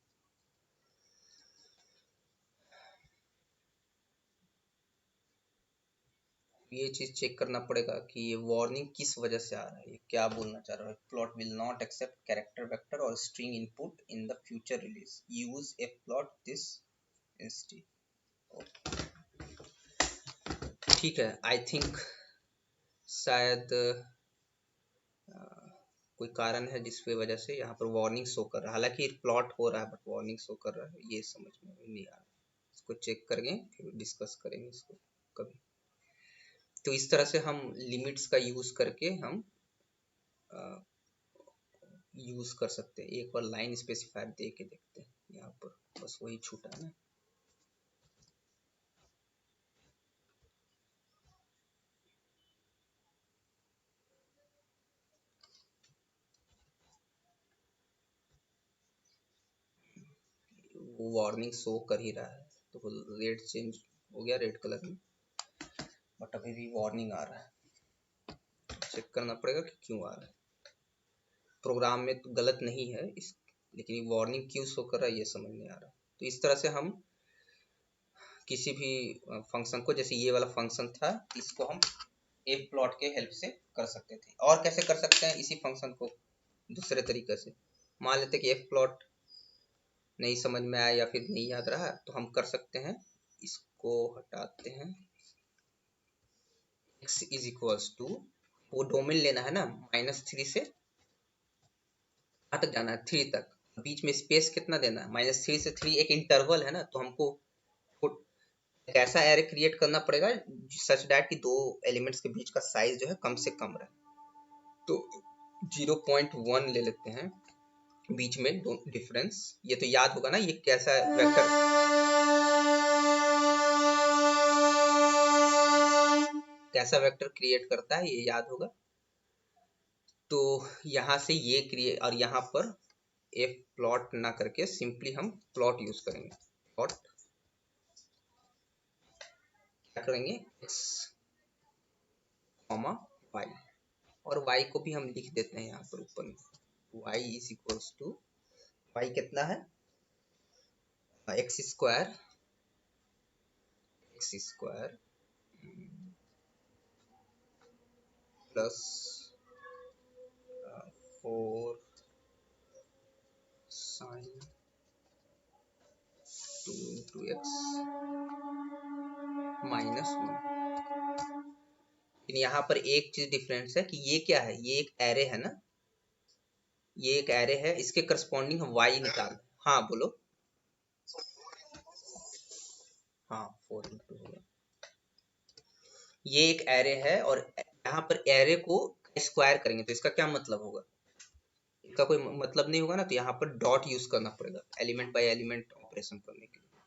ये चीज चेक करना पड़ेगा कि ये वार्निंग किस वजह से आ रहा है, ये क्या बोलना चाह रहा है। Plot will not accept character vector और string input in the future release, use F plot this instead. ठीक है, आई थिंक शायद कोई कारण है जिसकी वजह से यहाँ पर वार्निंग शो कर रहा है। हालांकि प्लॉट हो रहा है बट वार्निंग शो कर रहा है, ये समझ में नहीं आ रहा। इसको चेक करेंगे फिर डिस्कस करेंगे इसको कभी। तो इस तरह से हम लिमिट्स का यूज करके हम यूज कर सकते हैं। एक बार लाइन स्पेसिफायर दे के देखते हैं, यहाँ पर बस वही छूटा है ना। वो वार्निंग शो कर ही रहा है, तो रेड चेंज हो गया रेड कलर में, बट अभी भी वार्निंग आ रहा है। चेक करना पड़ेगा कि क्यों आ रहा है। प्रोग्राम में तो गलत नहीं है इस, लेकिन वार्निंग क्यों शो कर रहा है ये समझ नहीं आ रहा। तो इस तरह से हम किसी भी फंक्शन को, जैसे ये वाला फंक्शन था, इसको हम एफ प्लॉट के हेल्प से कर सकते थे। और कैसे कर सकते हैं इसी फंक्शन को दूसरे तरीके से। मान लेते कि एफ प्लॉट नहीं समझ में आया या फिर नहीं याद रहा, तो हम कर सकते हैं, इसको हटाते हैं। x इज इक्वल्स टू, वो डोमेन लेना है ना, -3 से कहाँ तक जाना है, 3 तक। बीच में स्पेस कितना देना है, -3 से 3 एक इंटरवल है ना, तो हमको एक ऐसा एरे क्रिएट करना पड़ेगा सच दैट कि दो एलिमेंट्स के बीच का साइज जो है कम से कम रहे। तो 0.1 ले लेते हैं बीच में डिफरेंस। ये तो याद होगा ना, ये कैसा वेक्टर, कैसा वेक्टर क्रिएट करता है ये याद होगा। तो यहाँ से ये क्रिएट, और यहाँ पर एफ प्लॉट ना करके सिंपली हम प्लॉट यूज करेंगे। प्लॉट क्या करेंगे, x, y, और y को भी हम लिख देते हैं यहाँ पर ऊपर में, y is equals to, y कितना है, x square, plus 4 sine 2 into x -1। लेकिन यहाँ पर एक चीज डिफरेंस है कि ये क्या है, ये एक एरे है ना, ये एक एरे है, इसके करस्पॉन्डिंग हम y निकाल। हाँ बोलो। हाँ 4 इंटू होगा, ये एक एरे है, और यहाँ पर एरे को स्क्वायर करेंगे तो इसका क्या मतलब होगा, इसका कोई मतलब नहीं होगा ना। तो यहाँ पर डॉट यूज करना पड़ेगा एलिमेंट बाय एलिमेंट ऑपरेशन करने के लिए।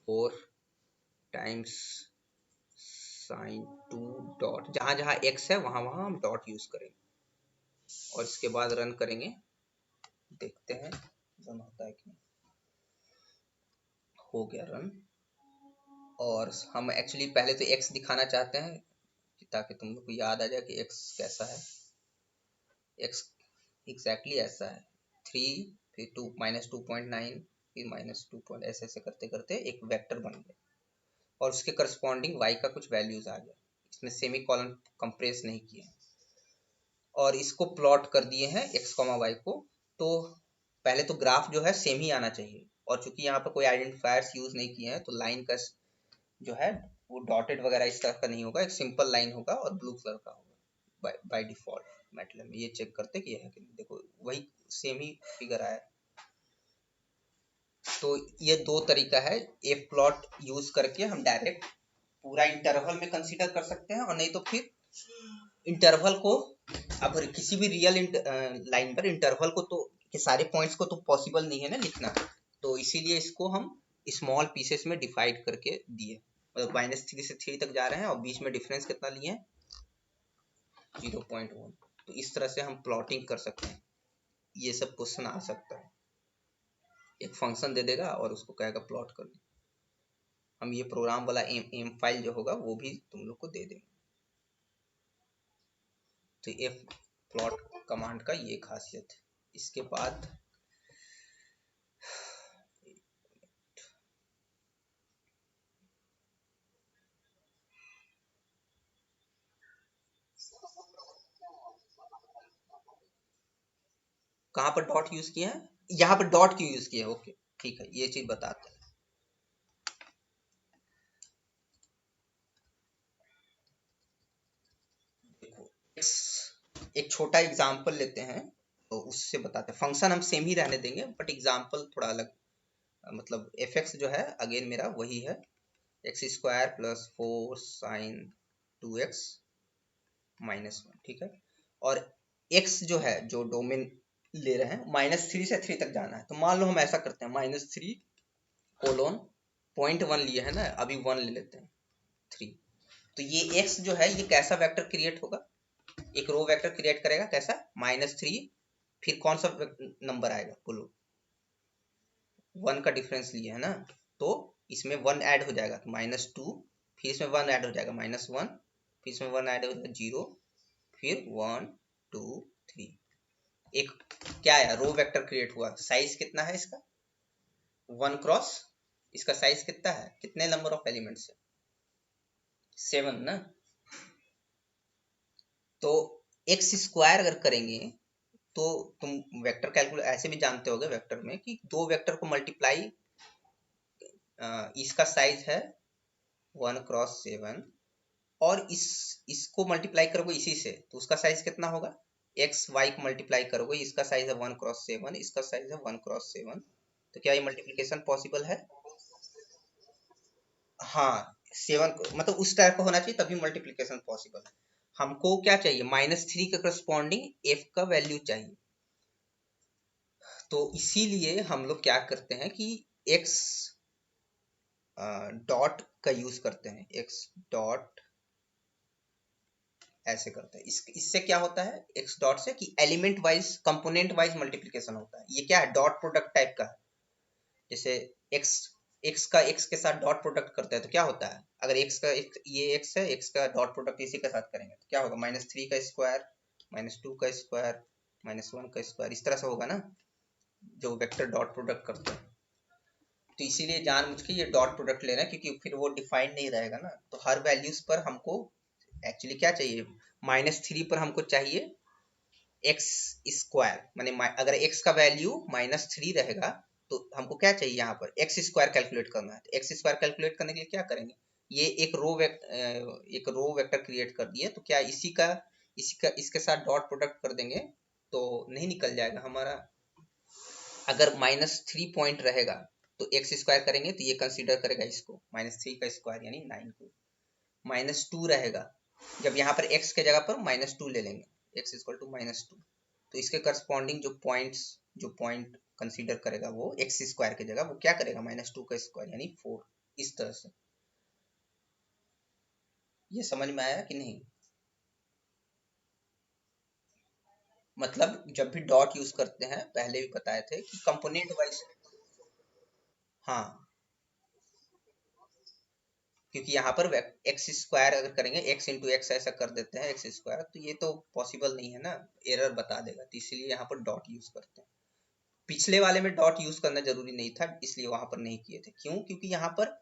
4 टाइम्स साइन 2 डॉट, जहां जहां x है वहां वहां हम डॉट यूज करेंगे, और इसके बाद रन करेंगे, देखते हैं रन होता है कि नहीं। हो गया रन। और हम एक्चुअली पहले तो x दिखाना चाहते हैं ताकि तुम लोग को याद आ जाए कि x कैसा है। x एग्जैक्टली ऐसा है, 3 फिर 2 -2.9 फिर -2 ऐसे ऐसे करते करते एक वेक्टर बन गया, और उसके करस्पॉन्डिंग y का कुछ वैल्यूज आ गया। इसमें सेमी कॉलन कंप्रेस नहीं किया, और इसको प्लॉट कर दिए हैं x, y को। तो पहले तो ग्राफ जो है सेम ही आना चाहिए, और चूंकि यहाँ पर कोई आइडेंटिफायर्स यूज नहीं किए हैं तो लाइन का जो है वो डॉटेड वगैरह इस तरह का नहीं होगा, एक सिंपल लाइन होगा और ब्लू कलर का होगा बाय डिफॉल्ट। मैटलैब में ये चेक करते कि ये है कि नहीं, देखो वही सेम ही फिगर आया। तो ये दो तरीका है, एफ प्लॉट यूज करके हम डायरेक्ट पूरा इंटरवल में कंसीडर कर सकते हैं, और नहीं तो फिर इंटरवल को, अब किसी भी रियल लाइन पर इंटरवल को तो के सारे पॉइंट्स को तो पॉसिबल नहीं है ना लिखना, तो इसीलिए इसको हम स्मॉल पीसेस में डिवाइड करके दिए। मतलब -3 से 3 तक जा रहे हैं और बीच में डिफरेंस कितना लिए हैं, 0.1। तो इस तरह से हम प्लॉटिंग कर सकते हैं। ये सब क्वेश्चन आ सकता है, एक फंक्शन दे देगा और उसको कहेगा प्लॉट कर। हम ये प्रोग्राम वाला एम फाइल जो होगा वो भी तुम लोग को दे देंगे। तो एफ प्लॉट कमांड का ये खासियत है। इसके बाद कहाँ पर डॉट यूज किया है? यहाँ पर डॉट क्यों यूज किया है? ओके ठीक है, ये चीज बताते हैं। देखो एक छोटा एग्जांपल लेते हैं तो उससे बताते हैं। फंक्शन हम सेम ही रहने देंगे बट एग्जांपल थोड़ा अलग। मतलब एफ एक्स जो है अगेन मेरा वही है, x square plus 4 sin 2x -1, ठीक है। और x जो है, जो डोमेन ले रहे हैं -3 से 3 तक जाना है, तो मान लो हम ऐसा करते हैं -3 कोलोन 0.1 लिए है ना, अभी 1 ले लेते हैं 3। तो ये x जो है ये कैसा वेक्टर क्रिएट होगा? एक रो वेक्टर क्रिएट करेगा कैसा? -3, फिर कौन सा नंबर आएगा बोलो? 1 का डिफरेंस लिए है ना, तो इसमें 1 ऐड हो जाएगा -2, फिर इसमें 1 ऐड हो जाएगा -1, फिर इसमें 1 ऐड हो जाएगा 0, फिर 1 2 3। एक क्या आया? रो वेक्टर क्रिएट हुआ। साइज कितना है इसका? 1 क्रॉस, इसका साइज कितना है? कितने नंबर ऑफ एलिमेंट्स है? 7 ना। तो एक्स स्क्वायर अगर करेंगे तो तुम वेक्टर कैलकुलेट ऐसे भी जानते होगे वेक्टर में कि दो वेक्टर को मल्टीप्लाई, इसका साइज है 1 क्रॉस 7 और इसको मल्टीप्लाई करोगे इसी से तो उसका साइज कितना होगा? एक्स वाई को मल्टीप्लाई करोगे, इसका साइज है 1 क्रॉस 7, इसका साइज है 1 क्रॉस 7, तो क्या ये मल्टीप्लिकेशन पॉसिबल है? हाँ, 7 मतलब उस टाइप का होना चाहिए तभी मल्टीप्लिकेशन पॉसिबल है। हमको क्या चाहिए? -3 के करस्पॉन्डिंग एफ का वैल्यू चाहिए। तो इसीलिए हम लोग क्या करते हैं कि एक्स डॉट का यूज करते हैं, एक्स डॉट ऐसे करते हैं। इससे क्या होता है एक्स डॉट से कि element wise component wise multiplication होता है। ये क्या है? डॉट प्रोडक्ट टाइप का है। जैसे एक्स एक्स का एक्स के साथ डॉट प्रोडक्ट करते हैं तो क्या होता है? अगर एक्स का ये एक्स है, एक्स का डॉट प्रोडक्ट इसी के साथ करेंगे तो क्या होगा? -3 का स्क्वायर, -2 का स्क्वायर, -1 का स्क्वायर, इस तरह से होगा ना, जो वेक्टर डॉट प्रोडक्ट करते हैं। तो इसीलिए जानबूझ के ये डॉट प्रोडक्ट ले रहे हैं क्योंकि फिर वो डिफाइंड नहीं रहेगा ना। तो हर वैल्यूज पर हमको एक्चुअली क्या चाहिए? -3 पर हमको चाहिए एक्स स्क्वायर, माने अगर एक्स का वैल्यू -3 रहेगा तो हमको क्या चाहिए? यहाँ पर एक्स स्क्वायर कैलकुलेट करना है। तो एक्स स्क्वायर कैलकुलेट करने के लिए क्या करेंगे? ये एक रो वेक्टर क्रिएट कर दिए, तो क्या इसी का इसके साथ डॉट प्रोडक्ट कर देंगे तो नहीं निकल जाएगा हमारा? अगर -3 पॉइंट रहेगा तो एक्स स्क्वायर करेंगे तो ये कंसीडर करेगा इसको -3 का स्क्वायर यानी 9 को। -2 रहेगा, जब यहाँ पर x के जगह पर -2 ले लेंगे, x इक्वल टू -2, तो इसके करस्पॉन्डिंग जो पॉइंट कंसीडर करेगा वो एक्स स्क्वायर की जगह वो क्या करेगा? -2 का स्क्वायर यानी 4। इस तरह से ये समझ में आया कि नहीं? मतलब जब भी डॉट यूज करते हैं, पहले भी बताए थे कि कंपोनेंट वाइज। हाँ, क्योंकि यहाँ पर एक्स स्क्वायर अगर करेंगे, एक्स इंटू एक्स ऐसा कर देते हैं एक्स स्क्वायर, तो ये तो पॉसिबल नहीं है ना, एरर बता देगा। तो इसलिए यहाँ पर डॉट यूज करते हैं। पिछले वाले में डॉट यूज करना जरूरी नहीं था, इसलिए वहां पर नहीं किए थे। क्यों? क्योंकि यहाँ पर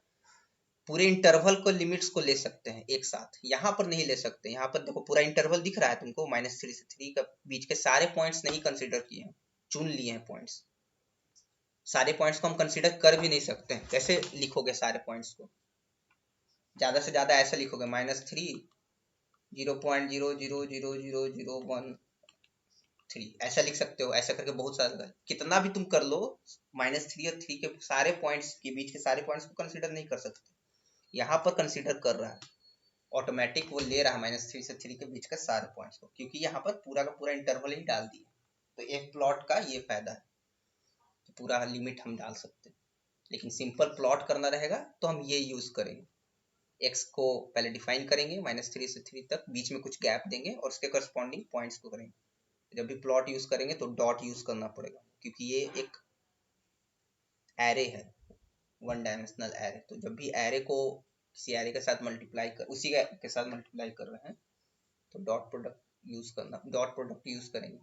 पूरे इंटरवल को लिमिट्स को ले सकते हैं एक साथ, यहाँ पर नहीं ले सकते। यहाँ पर देखो पूरा इंटरवल दिख रहा है तुमको, -3 से 3 का बीच के सारे पॉइंट्स नहीं कंसिडर किए हैं, चुन लिए हैं पॉइंट्स। सारे पॉइंट्स को हम कंसिडर कर भी नहीं सकते हैं। कैसे लिखोगे सारे पॉइंट्स को? ज्यादा से ज्यादा ऐसा लिखोगे -3 0.0000001 3 ऐसा लिख सकते हो। ऐसा करके बहुत सारा कितना भी तुम कर लो, -3 और 3 के सारे पॉइंट्स के बीच के सारे पॉइंट्स को कंसीडर नहीं कर सकते। यहाँ पर कंसीडर कर रहा है, ऑटोमेटिक वो ले रहा है -3 से 3 के बीच के सारे पॉइंट्स को, क्योंकि यहाँ पर पूरा का पूरा इंटरवल ही डाल दिया। तो एक प्लॉट का ये फायदा है कि पूरा लिमिट हम डाल सकते हैं। लेकिन सिंपल प्लॉट करना रहेगा तो हम ये यूज करेंगे, एक्स को पहले डिफाइन करेंगे -3 से 3 तक, बीच में कुछ गैप देंगे और उसके करस्पॉन्डिंग पॉइंट्स को करेंगे। जब भी प्लॉट यूज करेंगे तो डॉट यूज करना पड़ेगा, क्योंकि ये एक एरे है, 1 डायमेंशनल एरे। तो जब भी एरे को किसी एरे के साथ मल्टीप्लाई कर उसी के साथ मल्टीप्लाई कर रहे हैं तो डॉट प्रोडक्ट यूज करेंगे।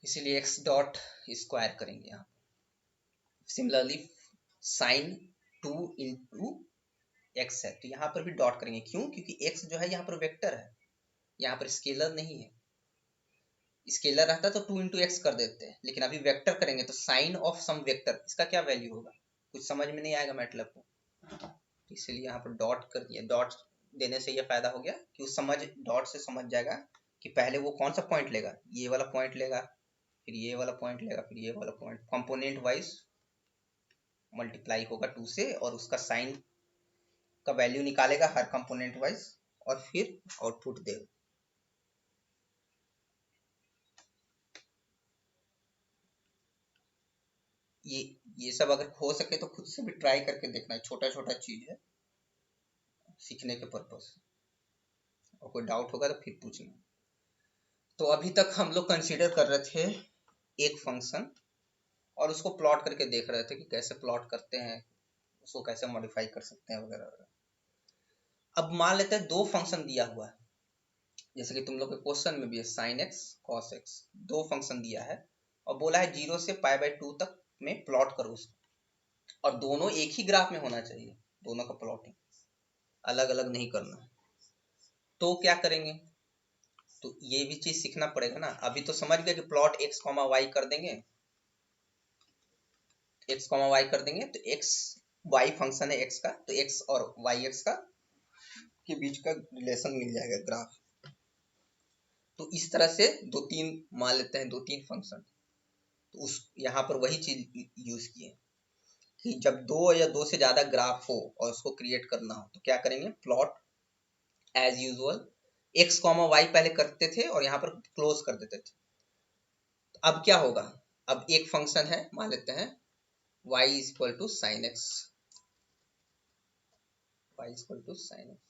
इसीलिए एक्स डॉट स्क्वायर करेंगे यहाँ। सिमिलरली साइन 2 इंटू एक्स है तो यहाँ पर भी डॉट करेंगे। क्यों? क्योंकि एक्स जो है यहाँ पर वेक्टर है, यहाँ पर स्केलर नहीं है। स्केलर रहता तो 2 × x कर देते हैं, लेकिन अभी वेक्टर करेंगे तो साइन ऑफ सम वेक्टर, इसका क्या वैल्यू होगा, कुछ समझ में नहीं आएगा मैटलब को, इसलिए यहाँ पर डॉट कर दिया। डॉट देने से ये फायदा हो गया कि उस डॉट से समझ जाएगा कि पहले वो कौन सा पॉइंट लेगा, ये वाला पॉइंट लेगा, फिर ये वाला पॉइंट लेगा, फिर ये वाला पॉइंट, कंपोनेंट वाइज मल्टीप्लाई होगा 2 से, और उसका साइन का वैल्यू निकालेगा हर कंपोनेंट वाइज, और फिर आउटपुट देगा। ये सब अगर हो सके तो खुद से भी ट्राई करके देखना है, छोटा छोटा चीज है सीखने के पर्पज से, और कोई डाउट होगा तो फिर पूछना। तो अभी तक हम लोग कंसीडर कर रहे थे एक फंक्शन, और उसको प्लॉट करके देख रहे थे कि कैसे प्लॉट करते हैं, उसको कैसे मॉडिफाई कर सकते हैं वगैरह वगैरह। अब मान लेते हैं दो फंक्शन दिया हुआ है, जैसे कि तुम लोग के क्वेश्चन में भी है साइन एक्स कॉस एक्स, दो फंक्शन दिया है और बोला है 0 से π/2 तक में प्लॉट करो उसको, और दोनों एक ही ग्राफ में होना चाहिए, दोनों का प्लॉटिंग अलग अलग नहीं करना। तो क्या करेंगे, तो ये भी चीज सीखना पड़ेगा ना। अभी तो समझ गए कि प्लॉट x, y कर देंगे, x, y कर देंगे, तो x y फंक्शन है x का, तो x और y x का के बीच का रिलेशन मिल जाएगा ग्राफ। तो इस तरह से दो तीन मान लेते हैं, दो तीन फंक्शन, तो उस यहाँ पर वही चीज यूज किए कि जब दो या दो से ज्यादा ग्राफ हो और उसको क्रिएट करना हो तो क्या करेंगे, plot as usual x, y पहले करते थे और यहाँ पर क्लोज कर देते थे। तो अब क्या होगा, अब एक फंक्शन है मान लेते हैं y = sin x, y = sin x,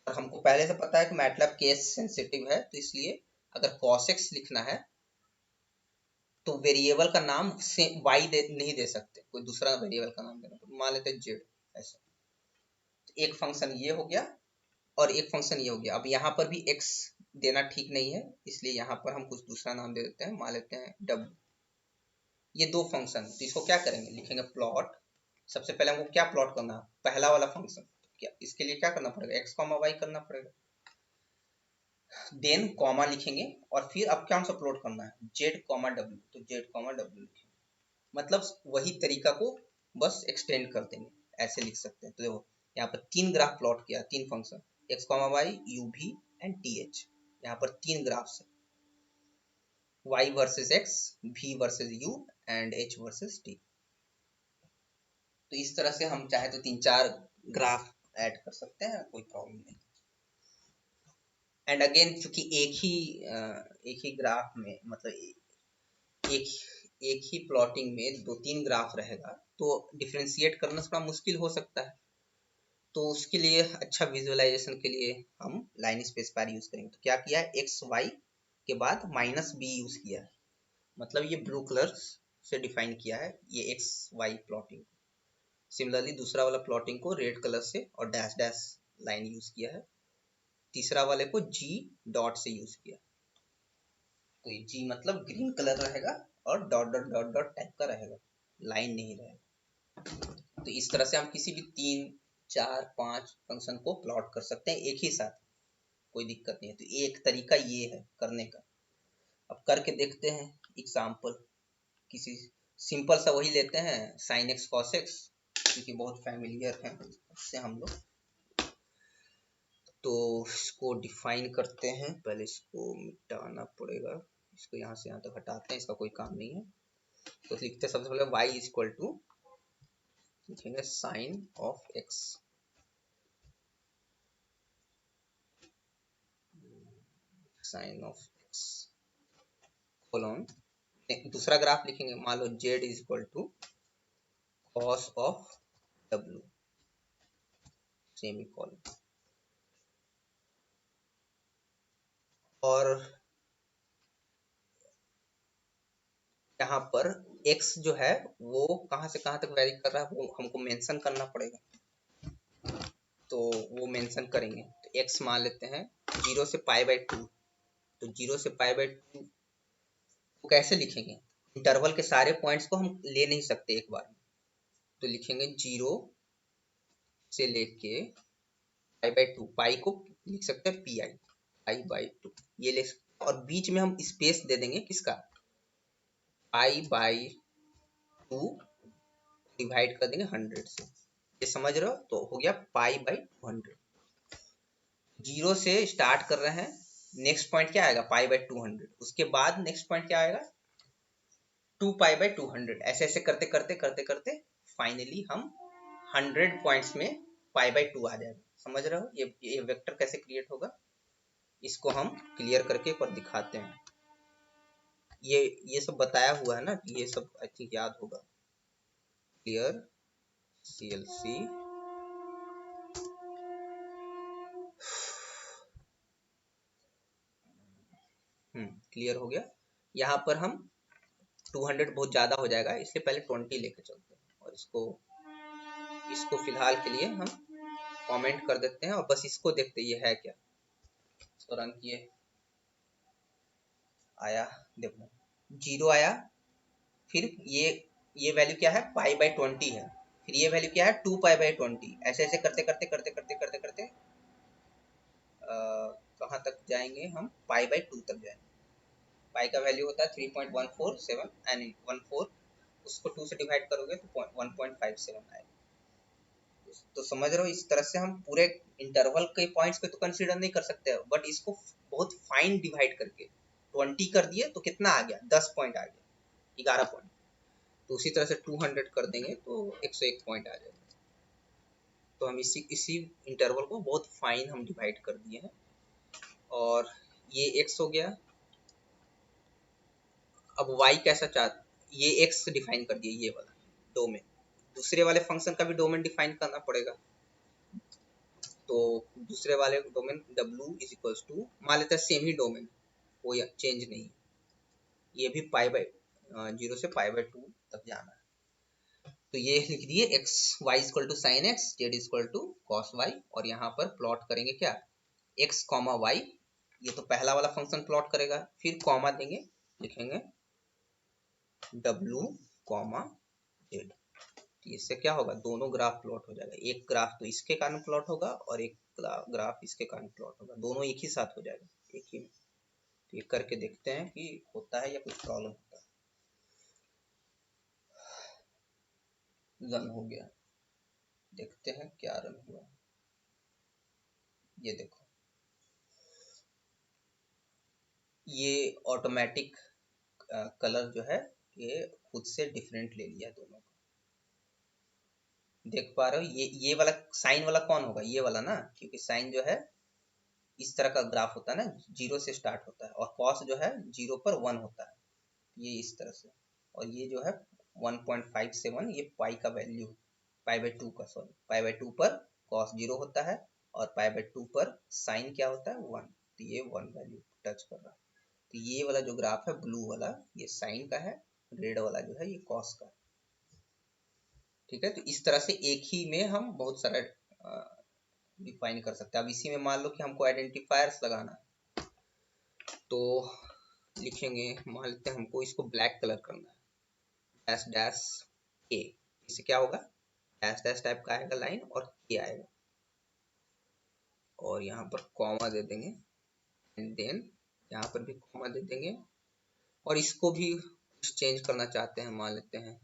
और हमको पहले से पता है कि मैटलैब केस सेंसिटिव है, तो इसलिए अगर cos x लिखना है तो वेरिएबल का नाम से y नहीं दे सकते, कोई दूसरा वेरिएबल का नाम देना, तो मान लेते हैं z ऐसा। तो एक फंक्शन ये हो गया और एक फंक्शन ये हो गया। अब यहाँ पर भी x देना ठीक नहीं है, इसलिए यहाँ पर हम कुछ दूसरा नाम दे देते हैं, मान लेते हैं w। ये दो फंक्शन, तो इसको क्या करेंगे, लिखेंगे प्लॉट। सबसे पहले हमको क्या प्लॉट करना है, पहला वाला फंक्शन, क्या इसके लिए क्या करना पड़ेगा, x, y करना पड़ेगा, देन कॉमा लिखेंगे, और फिर अब कौन सा प्लॉट करना है, z, w, तो z, w लिखेंगे। मतलब वही तरीका को बस एक्सटेंड कर देंगे, ऐसे लिख सकते हैं। तो देखो यहाँ पर तीन ग्राफ प्लॉट किया, तीन function x, y, u, v and th, यहाँ पर तीन ग्राफ है, y versus x, v versus u and h versus t। तो इस तरह से हम चाहे तो 3-4 ग्राफ ऐड कर सकते हैं, कोई प्रॉब्लम नहीं। एंड अगेन चूंकि एक ही ग्राफ में, मतलब एक ही प्लॉटिंग में दो तीन ग्राफ रहेगा, तो डिफ्रेंशिएट करना थोड़ा मुश्किल हो सकता है। तो उसके लिए अच्छा विजुअलाइजेशन के लिए हम लाइन स्पेसिफायर यूज करेंगे। तो क्या किया है, एक्स वाई के बाद -b यूज किया है, मतलब ये ब्लू कलर से डिफाइन किया है ये एक्स वाई प्लॉटिंग। सिमिलरली दूसरा वाला प्लॉटिंग को रेड कलर से और डैश डैश लाइन यूज किया है, तीसरा वाले को जी डॉट से यूज किया। तो ये जी मतलब ग्रीन कलर रहेगा और dot dot dot dot type का रहेगा, लाइन नहीं रहेगा। तो इस तरह से हम किसी भी 3, 4, 5 फंक्शन को प्लॉट कर सकते हैं एक ही साथ, कोई दिक्कत नहीं है। तो एक तरीका ये है करने का। अब करके देखते हैं एग्जाम्पल, किसी सिंपल सा वही लेते हैं साइन एक्स कॉस एक्स, क्योंकि बहुत फैमिलियर है इससे हम लोग। तो इसको डिफाइन करते हैं, पहले इसको मिटाना पड़ेगा, इसको यहाँ से यहाँ तक हटाते हैं, इसका कोई काम नहीं है। तो लिखते हैं सबसे पहले y लिखेंगे sine of x, sine of x colon, दूसरा ग्राफ लिखेंगे, मान लो z cos of w semicolon, और यहाँ पर x जो है वो कहाँ से कहाँ तक वेरी कर रहा है वो हमको मेंशन करना पड़ेगा, तो वो मेंशन करेंगे। तो x मान लेते हैं 0 से π/2, तो 0 से π/2 को कैसे लिखेंगे, इंटरवल के सारे पॉइंट्स को हम ले नहीं सकते एक बार में, तो लिखेंगे 0 से लेके π/2, पाई को लिख सकते हैं pi, π/2 ये ले और बीच में हम स्पेस दे देंगे किसका, पाई बाई 2 डिवाइड कर देंगे 100 से। ये समझ रहे हो, तो हो गया पाई बाई 200। जीरो से स्टार्ट कर रहे हैं, नेक्स्ट पॉइंट क्या आएगा, पाई बाई 200, उसके बाद नेक्स्ट पॉइंट क्या आएगा, 2 पाई बाई 200। ऐसे ऐसे करते करते करते करते फाइनली हम 100 पॉइंट्स में पाई बाई 2 आ जाएगा। समझ रहे हो ये वेक्टर कैसे क्रिएट होगा, इसको हम क्लियर करके एक बार दिखाते हैं। ये सब बताया हुआ है ना, ये सब आई थिंक याद होगा। क्लियर CLC क्लियर हो गया। यहाँ पर हम 200 बहुत ज़्यादा हो जाएगा, इसलिए पहले 20 लेके चलते हैं, और इसको फिलहाल के लिए हम कमेंट कर देते हैं, और बस इसको देखते ये है क्या। इसको रन किए, आया, देखो 0 आया, फिर ये वैल्यू क्या है, पाई बाई 20 है, फिर ये वैल्यू क्या है, 2 पाई बाई 20। ऐसे ऐसे करते करते करते करते करते करते कहाँ तक जाएंगे हम, पाई बाई 2 तक जाएंगे। पाई का वैल्यू होता है 3.147 एंड 14, उसको 2 से डिवाइड करोगे तो 1.57 आएगा। तो समझ रहे हो, इस तरह से हम पूरे इंटरवल के पॉइंट्स पे तो कंसीडर नहीं कर सकते, बट इसको बहुत फाइन डिवाइड करके 20 कर दिए तो कितना आ गया, 10 पॉइंट आ गया, 11 पॉइंट। तो उसी तरह से 200 कर देंगे तो 101 पॉइंट आ जाएगा। तो हम इसी इंटरवल को बहुत फाइन हम डिवाइड कर दिए हैं, और ये x हो गया। अब y कैसा ये x डिफाइन कर दिया, ये वाला डोमेन, दूसरे वाले फंक्शन का भी डोमेन डिफाइन करना पड़ेगा। तो दूसरे वाले domain w is equals to, मान लेते हैं सेम ही डोमेन, कोई चेंज नहीं, ये भी पाई बाई 0 से पाई बाई 2 तक जाना है। तो ये लिख दिए x y equal to sine x, z equal to cos y, और यहाँ पर प्लॉट करेंगे क्या, एक्स कॉमा वाई, ये तो पहला वाला फंक्शन प्लॉट करेगा, फिर कॉमा देंगे, लिखेंगे w कॉमा जेड। इससे क्या होगा, दोनों ग्राफ प्लॉट हो जाएगा, एक ग्राफ तो इसके कारण प्लॉट होगा और एक ग्राफ इसके कारण प्लॉट होगा, दोनों एक ही साथ हो जाएगा एक ही में। तो ये करके देखते हैं कि होता है या कुछ प्रॉब्लम होता है। रन हो गया, देखते हैं क्या रन हुआ। ये देखो, ये ऑटोमेटिक कलर जो है ये खुद से डिफरेंट ले लिया दोनों का। देख पा रहे हो, ये वाला साइन वाला कौन होगा, ये वाला ना, क्योंकि साइन जो है इस तरह का ग्राफ होता है ना, 0 से स्टार्ट होता है, और कॉस जो है 0 पर 1 होता है, ये इस तरह से। और ये जो है 1.57, ये पाई का वैल्यू, पाई बाई 2 का, सॉरी पाई बाई 2 पर कॉस 0 होता है, और पाई बाई 2 पर साइन क्या होता है, 1। तो ये 1 वैल्यू टच कर रहा है। तो ये वाला जो ग्राफ है ब्लू वाला, ये साइन का है, रेड वाला जो है ये कॉस का है। ठीक है, तो इस तरह से एक ही में हम बहुत सारा डिफाइन कर सकते हैं। अब इसी में मान लो कि हमको आइडेंटिफायर्स लगाना है, तो लिखेंगे, मान लेते हैं हमको इसको ब्लैक कलर करना है, डैश डैश ए, इससे क्या होगा, डैश डैश टाइप का आएगा लाइन और ए आएगा, और यहाँ पर कॉमा दे देंगे, एंड देन यहाँ पर भी कॉमा दे देंगे, और इसको भी कुछ चेंज करना चाहते हैं, मान लेते हैं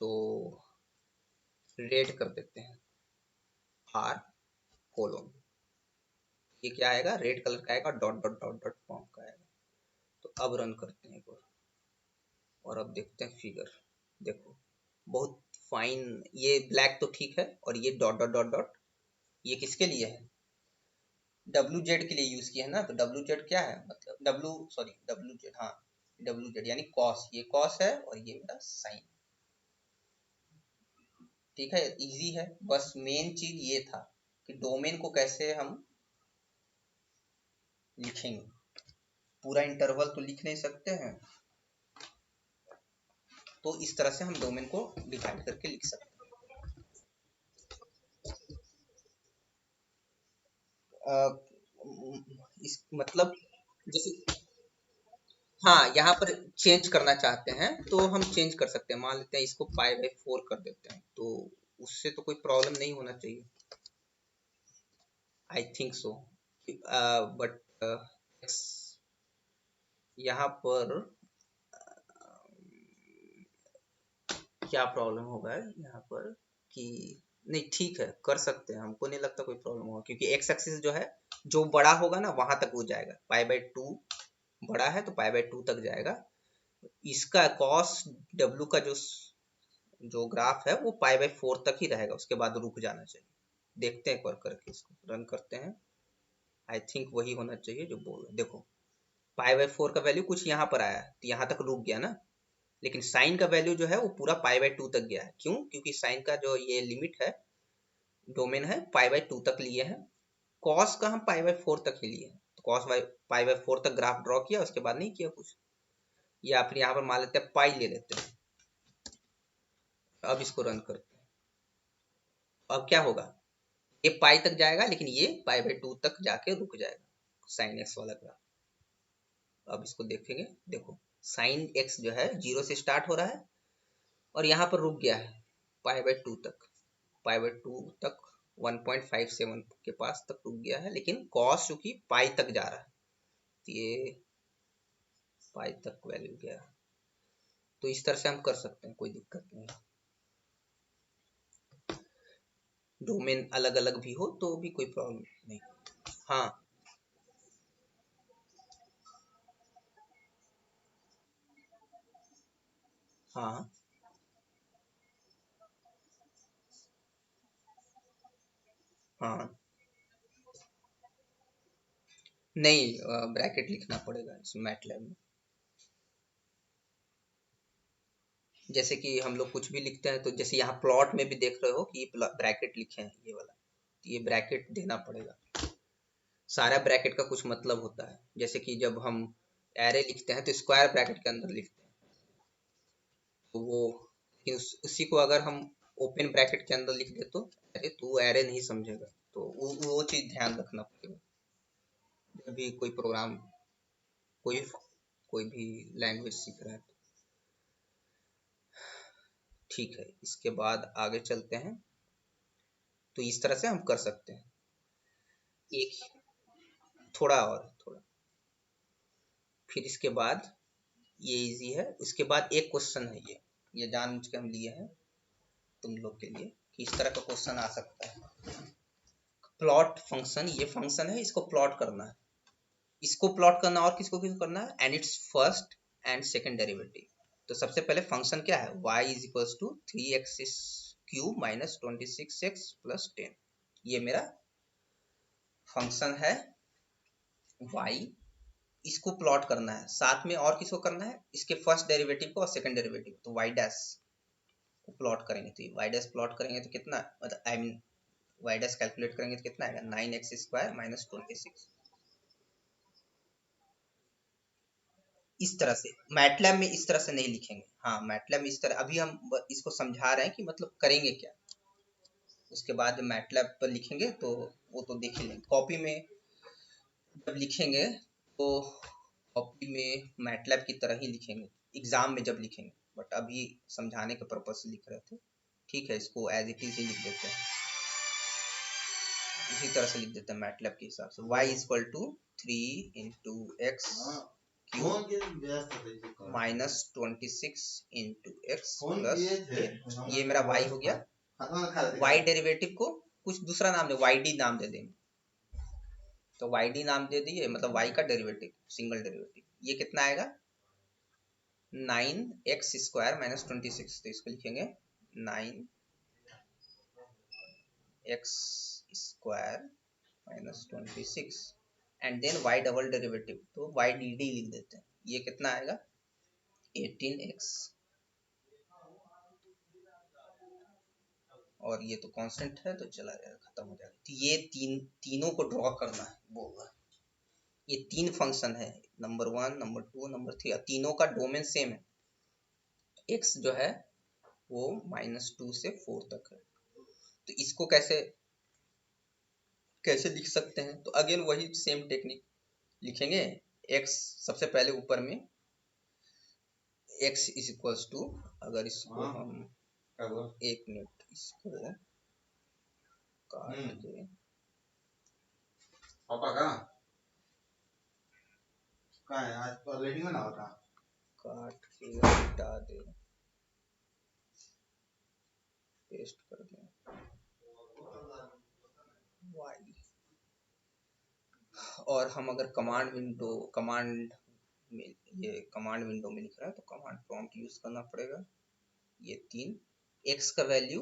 तो रेड कर देते हैं, आर कोलोन, ये क्या आएगा, रेड कलर का आएगा, dot dot dot dot form का आएगा। तो अब रन करते हैं एक बार, और अब देखते हैं फिगर। देखो बहुत फाइन, ये ब्लैक तो ठीक है, और ये डॉट डॉट डॉट डॉट ये किसके लिए है, डब्ल्यू जेड के लिए यूज किया है ना। तो डब्ल्यू जेड क्या है, मतलब डब्ल्यू जेड, हाँ डब्ल्यू जेड यानी कॉस, ये कॉस है और ये मेरा साइन। ठीक है, इजी है, बस मेन चीज ये था कि डोमेन को कैसे हम लिखेंगे, पूरा इंटरवल तो लिख नहीं सकते हैं, तो इस तरह से हम डोमेन को डिवाइड करके लिख सकते हैं। इस मतलब जैसे, हाँ यहाँ पर चेंज करना चाहते हैं तो हम चेंज कर सकते हैं, मान लेते हैं इसको पाई बाई 4 कर देते हैं, तो उससे तो कोई प्रॉब्लम नहीं होना चाहिए, आई थिंक सो, बट यहाँ पर क्या प्रॉब्लम होगा यहाँ पर कि नहीं, ठीक है, कर सकते हैं, हमको नहीं लगता कोई प्रॉब्लम होगा, क्योंकि एक्स एक्सिस जो है, जो बड़ा होगा ना वहां तक वो जाएगा, पाई/2 बड़ा है तो पाई/2 तक जाएगा। इसका कॉस डब्ल्यू का जो जो ग्राफ है वो पाई/4 तक ही रहेगा, उसके बाद रुक जाना चाहिए। देखते हैं एक बार करके, इसको रन करते हैं। आई थिंक वही होना चाहिए जो बोल रहे। देखो, पाई/4 का वैल्यू कुछ यहाँ पर आया है तो यहाँ तक रुक गया ना, लेकिन साइन का वैल्यू जो है वो पूरा पाई/2 तक गया है। क्यों? क्योंकि साइन का जो ये लिमिट है, डोमेन है, पाई/2 तक लिए हैं। कॉस का हम पाई/4 तक ही लिए हैं, तो कॉस पाई/4 तक ग्राफ ड्रॉ किया, उसके बाद नहीं किया कुछ। या फिर यहाँ पर मान लेते हैं पाई ले लेते हैं। अब इसको रन करते हैं। अब क्या होगा, ये पाई तक जाएगा लेकिन ये पाई/2 तक जाके रुक जाएगा, साइन एक्स वाला ग्राफ। अब इसको देखेंगे, देखो साइन एक्स जो है 0 से स्टार्ट हो रहा है और यहाँ पर रुक गया है पाई/2 तक, पाई/2 तक 1.57 के पास तक रुक गया है, लेकिन कॉस चूंकि पाई तक जा रहा है तो ये पाई तक वैल्यू गया। तो इस तरह से हम कर सकते हैं, कोई दिक्कत नहीं। डोमेन अलग अलग भी हो तो भी कोई प्रॉब्लम नहीं। हाँ हाँ हाँ, नहीं, ब्रैकेट लिखना पड़ेगा इस मैटलैब में। जैसे कि हम लोग कुछ भी लिखते हैं तो जैसे यहाँ प्लॉट में भी देख रहे हो कि ये ब्रैकेट लिखे हैं, ये वाला, तो ये ब्रैकेट देना पड़ेगा। सारा ब्रैकेट का कुछ मतलब होता है, जैसे कि जब हम एरे लिखते हैं तो स्क्वायर ब्रैकेट के अंदर लिखते हैं, तो वो लेकिन उसी को अगर हम ओपन ब्रैकेट के अंदर लिख दे तो अरे तू एरे नहीं समझेगा, तो वो चीज ध्यान रखना पड़ेगा जब भी कोई प्रोग्राम, कोई कोई भी लैंग्वेज सीख रहा है तो। ठीक है, इसके बाद आगे चलते हैं। तो इस तरह से हम कर सकते हैं। एक थोड़ा और थोड़ा, फिर इसके बाद ये इजी है। उसके बाद एक क्वेश्चन है, ये जानबूझ के हम लिए हैं तुम लोग के लिए कि इस तरह का क्वेश्चन आ सकता है। प्लॉट फंक्शन, ये फंक्शन है, इसको प्लॉट करना है। इसको प्लॉट करना और किसको किसको करना है, and its first and second derivative. तो सबसे पहले फंक्शन क्या है, y is equals to 3x³ minus 26x plus 10। ये मेरा फंक्शन है y, इसको प्लॉट करना है, साथ में और किसको करना है, इसके फर्स्ट डेरिवेटिव को और सेकंड डेरिवेटिव, तो y डैश को प्लॉट करेंगे। तो y डैश प्लॉट करेंगे तो कितना, मतलब I mean y dash calculate करेंगे तो कितना आएगा, 9x² माइनस 26। इस तरह से मैटलैब में इस तरह से नहीं लिखेंगे। हाँ, मैटलैब में इस तरह, अभी हम इसको समझा रहे हैं कि मतलब करेंगे क्या। उसके बाद मैटलैब पर लिखेंगे तो वो तो देख ही लेंगे। कॉपी में जब लिखेंगे तो कॉपी में मैटलैब की तरह ही लिखेंगे, एग्जाम में जब लिखेंगे, बट अभी समझाने के पर्पज से लिख रहे थे। ठीक है, इसको एज इट इज ही लिख देते हैं, इसी तरह से लिख देते हैं मैटलैब के हिसाब से। y equal to 3 × x³ minus 26 × x plus 10। ये मेरा y हो गया। y डेरिवेटिव को कुछ दूसरा नाम दे, yd नाम दे देंगे, तो yd नाम दे दिए, मतलब y का डेरिवेटिव, सिंगल डेरिवेटिव। ये कितना आएगा, 9x² माइनस 26। तो इसको लिखेंगे 9x² minus 26 and then y double derivative, तो y dd लिख देते हैं। ये कितना आएगा, 18x, और ये तो कांस्टेंट है तो चला जाएगा, खत्म हो जाएगा। तो ये तीनों को ड्रॉ करना है बोल रहा है। ये 3 फंक्शन है, नंबर 1, नंबर 2, नंबर 3, तीनों का डोमेन सेम है। x जो है वो -2 से 4 तक है। तो इसको कैसे कैसे लिख सकते हैं, तो अगेन वही सेम टेक्निक लिखेंगे। x सबसे पहले ऊपर में x इज इक्वल्स टू, अगर इसको हम 1 मिनट इसको काट के, पापा का कहाँ है आज तो रेडी में ना होता काट के हटा दे पेस्ट कर दे वाई और हम अगर कमांड में ये कमांड विंडो में लिख रहे हैं तो कमांड प्रॉम्प्ट यूज करना पड़ेगा। ये 3 एक्स का वैल्यू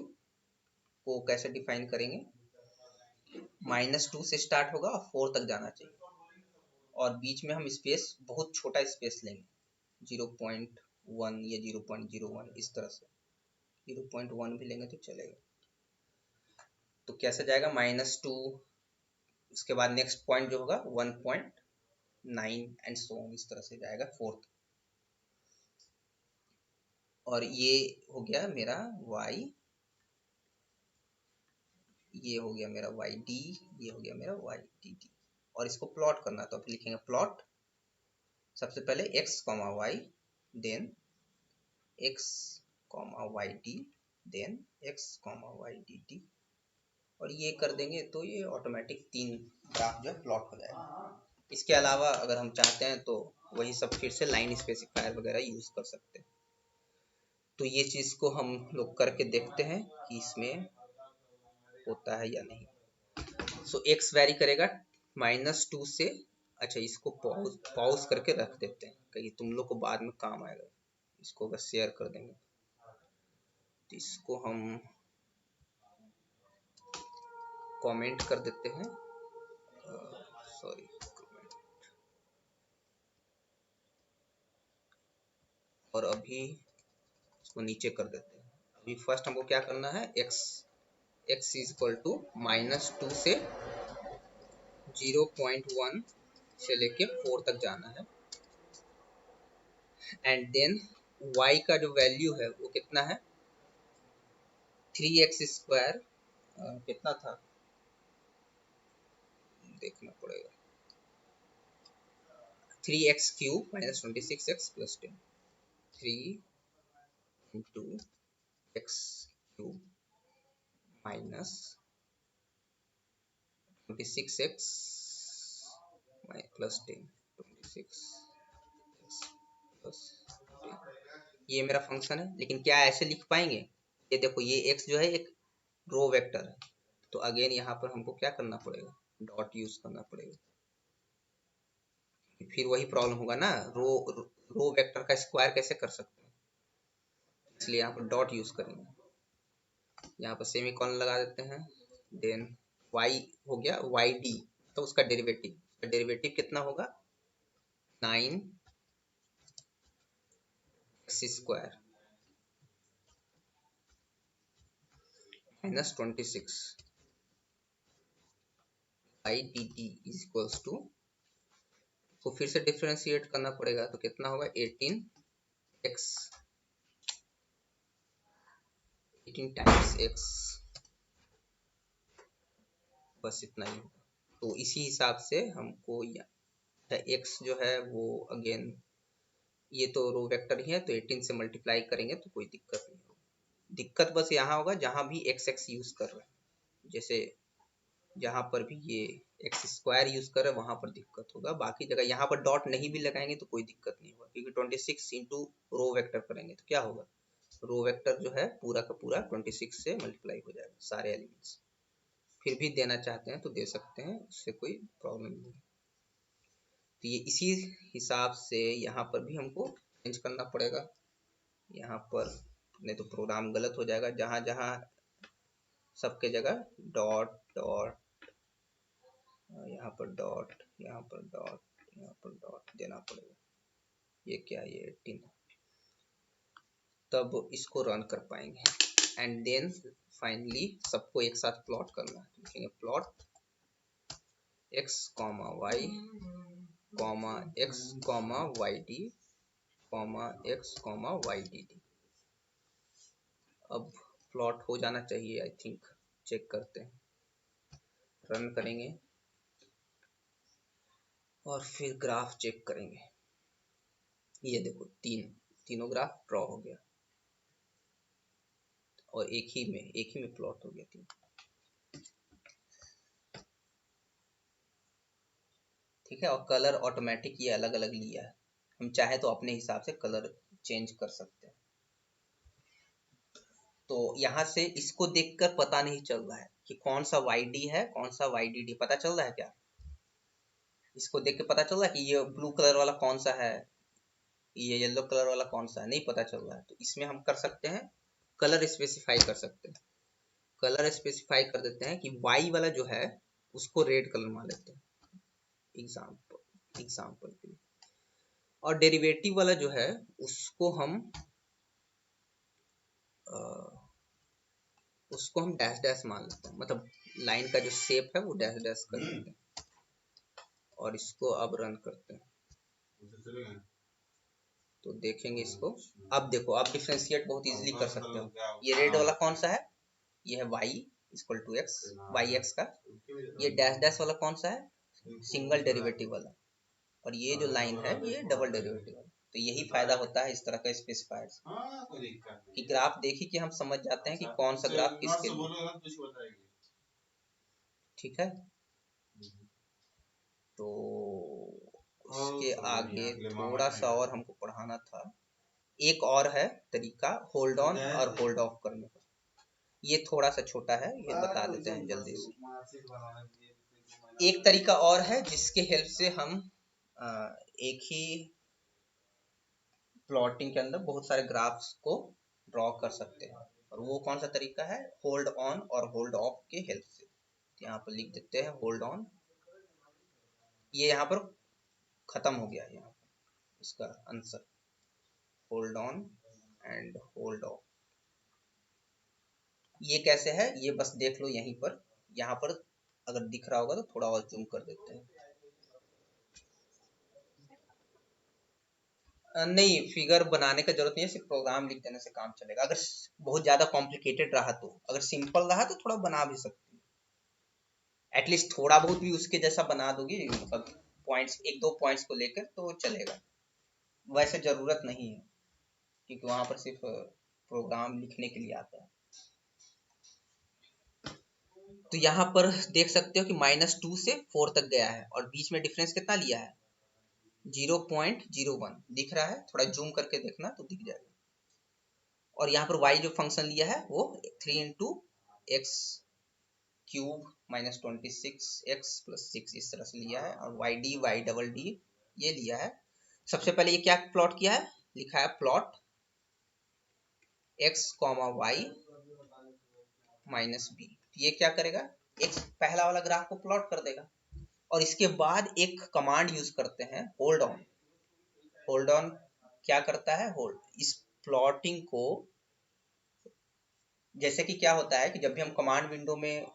को कैसे डिफाइन करेंगे, -2 से स्टार्ट होगा और 4 तक जाना चाहिए और बीच में हम स्पेस बहुत छोटा स्पेस लेंगे 0.1 या 0.01 इस तरह से 0.1 भी लेंगे तो चलेगा। तो कैसे जाएगा -2 इसके बाद नेक्स्ट पॉइंट जो होगा 1.9 एंड सो ऑन इस तरह से जाएगा 4th और ये हो गया मेरा y, ये हो गया मेरा वाई डी, ये हो गया मेरा वाई डी डी और इसको प्लॉट करना तो फिर लिखेंगे प्लॉट सबसे पहले x comma y then x comma y d then x comma y d d और ये कर देंगे तो ये ऑटोमेटिक 3 ग्राफ जो है प्लॉट हो जाएगा। इसके अलावा अगर हम चाहते हैं तो वही सब फिर से लाइन स्पेसिफायर वगैरह यूज कर सकते हैं। तो ये चीज को हम लोग करके देखते हैं कि इसमें होता है या नहीं। सो x वेरी करेगा -2 से, अच्छा इसको पॉज करके रख देते हैं कहीं तुम लोग को बाद में काम आएगा। इसको बस शेयर कर देंगे तो इसको हम कमेंट कर देते हैं, सॉरी और अभी इसको नीचे कर देते हैं। अभी फर्स्ट हमको क्या करना है, x इज इक्वल टू -2 से 0.1 से लेके 4 तक जाना है एंड देन y का जो वैल्यू है वो कितना है 3x स्क्वायर, कितना था देखना पड़ेगा 3x cube -26x + 10 3 into x cube -26x + 10 26x + 10 ये मेरा फंक्शन है। लेकिन क्या ऐसे लिख पाएंगे, ये देखो ये x जो है एक रो वेक्टर है तो अगेन यहाँ पर हमको क्या करना पड़ेगा डॉट यूज करना पड़ेगा। फिर वही प्रॉब्लम होगा ना, रो वेक्टर का स्क्वायर कैसे कर सकते हैं, इसलिए यहाँ पर डॉट यूज करेंगे। यहाँ पर सेमीकोलन लगा देते हैं देन y हो गया वाई डी तो उसका डेरिवेटिव कितना होगा 9x² -26 I D T is equals to, तो फिर से डिफ्रेंशिएट करना पड़ेगा तो कितना होगा 18 टाइम्स x, बस इतना ही होगा। तो इसी हिसाब से हमको x जो है वो अगेन ये तो रो वेक्टर ही है तो 18 से मल्टीप्लाई करेंगे तो कोई दिक्कत नहीं होगी। दिक्कत बस यहाँ होगा जहां भी x यूज कर रहे हैं, जैसे जहां पर भी ये x² यूज कर रहे हैं वहां पर दिक्कत होगा, बाकी जगह यहाँ पर डॉट नहीं भी लगाएंगे तो कोई दिक्कत नहीं होगा क्योंकि 26 इंटू रो वेक्टर करेंगे तो क्या होगा रो वेक्टर जो है पूरा का पूरा 26 से मल्टीप्लाई हो जाएगा सारे एलिमेंट्स। फिर भी देना चाहते हैं तो दे सकते हैं, उससे कोई प्रॉब्लम नहीं। तो ये इसी हिसाब से यहाँ पर भी हमको चेंज करना पड़ेगा, यहाँ पर नहीं तो प्रोग्राम गलत हो जाएगा। जहाँ जहाँ सबके जगह डॉट डॉट, यहाँ पर डॉट, यहाँ पर डॉट, यहाँ पर डॉट देना पड़ेगा। ये क्या है, ये 18 तब इसको रन कर पाएंगे एंड देन फाइनली सबको एक साथ प्लॉट करना है। लिखेंगे plot x comma y comma x comma y d comma x comma y d d. अब प्लॉट हो जाना चाहिए आई थिंक, चेक करते हैं, रन करेंगे और फिर ग्राफ चेक करेंगे। ये देखो तीनों ग्राफ ड्रॉ हो गया और एक ही में प्लॉट हो गया तीन। ठीक है, और कलर ऑटोमेटिक ये अलग अलग लिया है, हम चाहे तो अपने हिसाब से कलर चेंज कर सकते हैं। तो यहाँ से इसको देखकर पता नहीं चल रहा है कि कौन सा YD है कौन सा YDD, पता चल रहा है क्या? इसको देख के पता चल रहा है कि ये ब्लू कलर वाला कौन सा है, ये येलो कलर वाला कौन सा है, नहीं पता चल रहा है। तो इसमें हम कर सकते हैं, कलर स्पेसिफाई कर सकते हैं। कलर स्पेसिफाई कर देते हैं कि Y वाला जो है उसको रेड कलर मान लेते हैं एग्जाम्पल के लिए, और डेरिवेटिव वाला जो है उसको हम डैश डैश मान लेते हैं, मतलब लाइन का जो शेप है वो डैश डैश कर देते हैं। और इसको अब रन करते हैं तो देखेंगे इसको। अब देखो, आप डिफ्रेंशिएट बहुत इजीली कर सकते हो। ये रेड वाला कौन सा है, ये है y equal to x, y x का। ये डैश डैश वाला कौन सा है, सिंगल डेरिवेटिव वाला। और ये जो लाइन है ये डबल डेरिवेटिव वाला। तो यही फायदा होता है इस तरह का स्पेसिफायर कि ग्राफ देखी कि हम समझ जाते हैं कि कौन सा ग्राफ किसके लिए। ठीक है, तो उसके आगे थोड़ा सा और हमको पढ़ाना था। एक और है तरीका होल्ड ऑन और होल्ड ऑफ करने का, ये थोड़ा सा छोटा है, ये बता देते हैं जल्दी से। एक तरीका और है जिसके हेल्प से हम एक ही प्लॉटिंग के अंदर बहुत सारे ग्राफ्स को ड्रॉ कर सकते हैं, और वो कौन सा तरीका है, होल्ड ऑन और होल्ड ऑफ के हेल्प से। यहाँ पर लिख देते हैं होल्ड ऑन, ये यहाँ पर खत्म हो गया, यहाँ पर इसका answer hold on and hold of. ये कैसे है ये बस देख लो यहीं पर, यहाँ पर अगर दिख रहा होगा तो थोड़ा और जूम कर देते हैं। नहीं, फिगर बनाने का जरूरत नहीं है, सिर्फ प्रोग्राम लिख देने से काम चलेगा। अगर बहुत ज्यादा कॉम्प्लिकेटेड रहा तो, अगर सिंपल रहा तो थोड़ा बना भी सकते हैं, एटलीस्ट थोड़ा बहुत भी उसके जैसा बना दोगे, मतलब पॉइंट्स, एक दो पॉइंट्स को लेकर तो चलेगा। वैसे जरूरत नहीं है क्योंकि वहां पर सिर्फ प्रोग्राम लिखने के लिए आता है। तो यहाँ पर देख सकते हो कि -2 से 4 तक गया है, और बीच में डिफरेंस कितना लिया है, 0.01 दिख रहा है, थोड़ा जूम करके देखना तो दिख जाएगा। और यहाँ पर y जो फंक्शन लिया है वो 3 इंटू एक्स क्यूब -26x+6 इस तरह से लिया है, और y_d ये लिया है। सबसे पहले ये क्या प्लॉट किया है, लिखा है प्लॉट x, y -b। ये क्या करेगा, एक पहला वाला ग्राफ को प्लॉट कर देगा, और इसके बाद एक कमांड यूज करते हैं होल्ड ऑन। होल्ड ऑन क्या करता है, होल्ड इस प्लॉटिंग को, जैसे कि क्या होता है कि जब भी हम कमांड विंडो में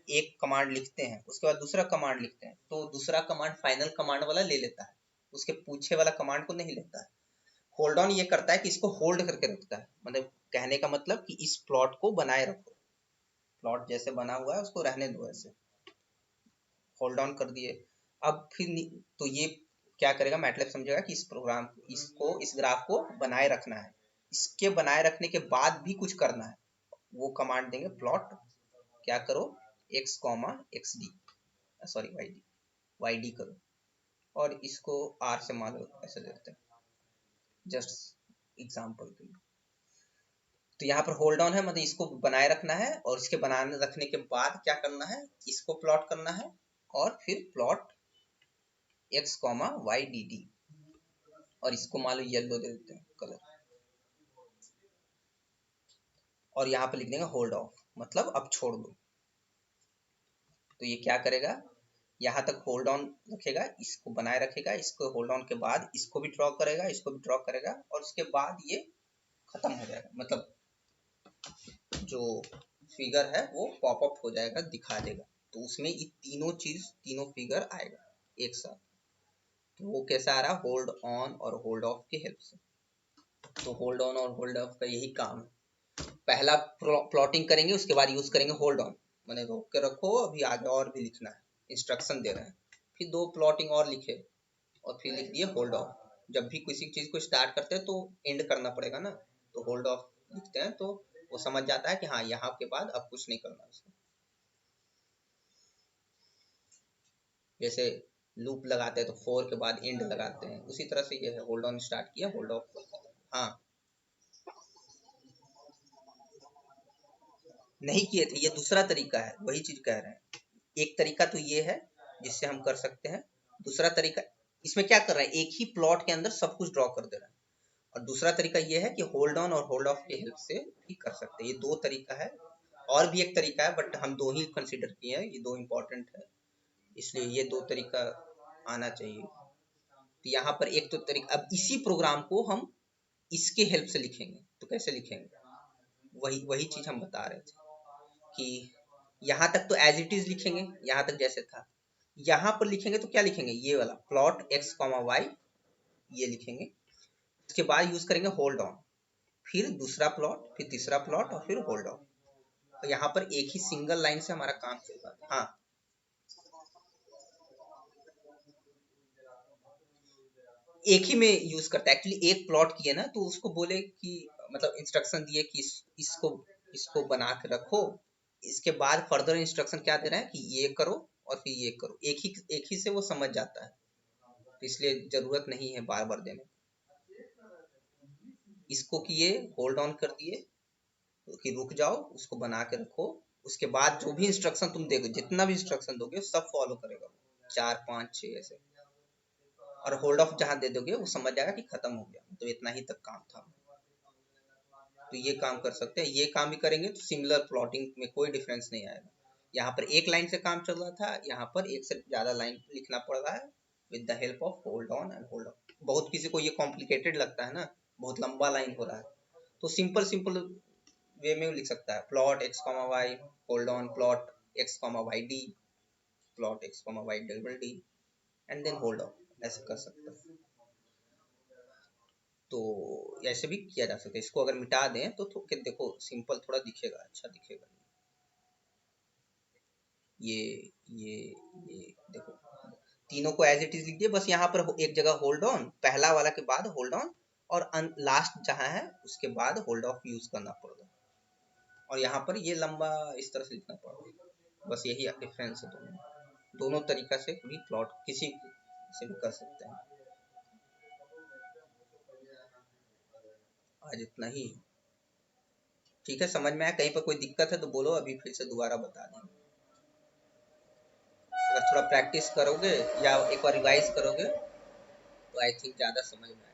एक कमांड लिखते हैं उसके बाद दूसरा कमांड लिखते हैं तो दूसरा कमांड फाइनल कमांड वाला ले लेता है, उसके पूछे वाला कमांड को नहीं लेता है। होल्ड ऑन ये करता है कि इसको होल्ड करके रखता है, मतलब कहने का मतलब कि इस प्लॉट को बनाए रखो, प्लॉट जैसे बना हुआ है उसको रहने दो ऐसे, होल्ड ऑन कर दिए। अब फिर तो ये क्या करेगा, मैटलैब समझेगा कि इस प्रोग्राम इस ग्राफ को बनाए रखना है, इसके बनाए रखने के बाद भी कुछ करना है, वो कमांड देंगे प्लॉट क्या करो x, xd, सॉरी YD करो, और इसको r से मान लो ऐसे देते हैं जस्ट एग्जांपल के लिए। तो यहाँ पर होल्ड ऑन है, मतलब इसको बनाए रखना है, और इसके बनाने रखने के बाद क्या करना है, इसको प्लॉट करना है, और फिर प्लॉट x, YDD, और इसको मान लो येलो दे देते हैं कलर, और यहाँ पर लिख देंगे होल्ड ऑफ, मतलब अब छोड़ दो। तो ये क्या करेगा, यहाँ तक होल्ड ऑन रखेगा, इसको बनाए रखेगा, इसको होल्ड ऑन के बाद इसको भी ड्रॉ करेगा, इसको भी ड्रॉ करेगा, और उसके बाद ये खत्म हो जाएगा, मतलब जो फिगर है वो पॉप अप हो जाएगा, दिखा देगा। तो उसमें ये तीनों फिगर आएगा एक साथ। तो वो कैसा आ रहा, होल्ड ऑन और होल्ड ऑफ की हेल्प से। तो होल्ड ऑन और होल्ड ऑफ का यही काम है, पहला प्लॉटिंग करेंगे उसके बाद यूज करेंगे होल्ड ऑन, मैंने रोक के रखो, अभी आगे और भी लिखना है, इंस्ट्रक्शन दे रहे हैं। फिर दो प्लॉटिंग और लिखे, और फिर लिख दिए होल्ड ऑफ। जब भी किसी चीज को स्टार्ट करते हैं तो एंड करना पड़ेगा ना, तो होल्ड ऑफ लिखते हैं तो वो समझ जाता है कि हाँ यहाँ के बाद अब कुछ नहीं करना उसको। जैसे लूप लगाते हैं तो फोर के बाद एंड लगाते हैं, उसी तरह से ये है, होल्ड ऑन स्टार्ट किया, होल्ड ऑफ। हाँ, नहीं किए थे, ये दूसरा तरीका है, वही चीज कह रहे हैं। एक तरीका तो ये है जिससे हम कर सकते हैं, दूसरा तरीका इसमें क्या कर रहे हैं, एक ही प्लॉट के अंदर सब कुछ ड्रॉ कर दे रहे हैं। और दूसरा तरीका ये है कि होल्ड ऑन और होल्ड ऑफ के हेल्प से भी कर सकते हैं। ये दो तरीका है, और भी एक तरीका है बट हम दो ही कंसीडर किए हैं, ये दो इंपॉर्टेंट है, इसलिए ये दो तरीका आना चाहिए। तो यहाँ पर एक तो तरीका, अब इसी प्रोग्राम को हम इसके हेल्प से लिखेंगे, तो कैसे लिखेंगे, वही वही चीज हम बता रहे थे कि यहाँ तक तो एज इट इज लिखेंगे, यहाँ तक जैसे था। यहाँ पर लिखेंगे तो क्या लिखेंगे, ये वाला प्लॉट एक्स कॉमा वाई, ये लिखेंगे। उसके बाद यूज करेंगे होल्ड ऑन, फिर दूसरा प्लॉट, फिर तीसरा प्लॉट, और फिर होल्ड ऑन। तो यहाँ पर एक ही सिंगल लाइन से हमारा काम चल रहा है। हाँ, एक ही में यूज करता है एक्चुअली, एक प्लॉट किए ना तो उसको बोले कि मतलब इंस्ट्रक्शन दिए कि इसको इसको बना के रखो। इसके बाद फर्दर इंस्ट्रक्शन क्या दे रहे हैं कि ये करो और फिर ये करो, एक ही से वो समझ जाता है, तो इसलिए जरूरत नहीं है बार बार देने। इसको किए, होल्ड ऑन कर दिए कि रुक जाओ, उसको बना के रखो। उसके बाद जो भी इंस्ट्रक्शन तुम दोगे, जितना भी इंस्ट्रक्शन दोगे सब फॉलो करेगा, 4 5 6 ऐसे। और होल्ड ऑफ जहां दे दोगे वो समझ जाएगा कि खत्म हो गया, तो इतना ही तक काम था। तो ये काम कर सकते हैं, ये काम भी करेंगे तो सिमिलर प्लॉटिंग में कोई डिफरेंस नहीं आएगा। यहाँ पर एक लाइन से काम चल रहा था, यहाँ पर एक से ज्यादा लाइन लिखना पड़ रहा है with the help of hold on and hold of. बहुत किसी को ये कॉम्प्लिकेटेड लगता है ना, बहुत लंबा लाइन हो रहा है, तो सिंपल सिंपल वे में लिख सकता है, plot x comma y, hold on plot x comma y d, plot x comma y double d, and then hold on, ऐसे कर सकता है। तो ऐसे भी किया जा सकता है। इसको अगर मिटा दें तो देखो सिंपल थोड़ा दिखेगा, अच्छा दिखेगा। ये ये ये देखो, तीनों को एज इट इज लिख दिए, बस यहाँ पर एक जगह होल्ड ऑन, पहला वाला के बाद होल्ड ऑन, और लास्ट जहाँ है उसके बाद होल्ड ऑफ यूज करना पड़ेगा। और यहाँ पर ये लंबा इस तरह से लिखना पड़ेगा, बस यही डिफरेंस है दोनों। दोनों तरीका से भी प्लॉट किसी से भी कर सकते हैं। आज इतना ही, ठीक है, समझ में आया? कहीं पर कोई दिक्कत है तो बोलो, अभी फिर से दोबारा बता दें। अगर थोड़ा प्रैक्टिस करोगे या एक बार रिवाइज करोगे तो आई थिंक ज़्यादा समझ में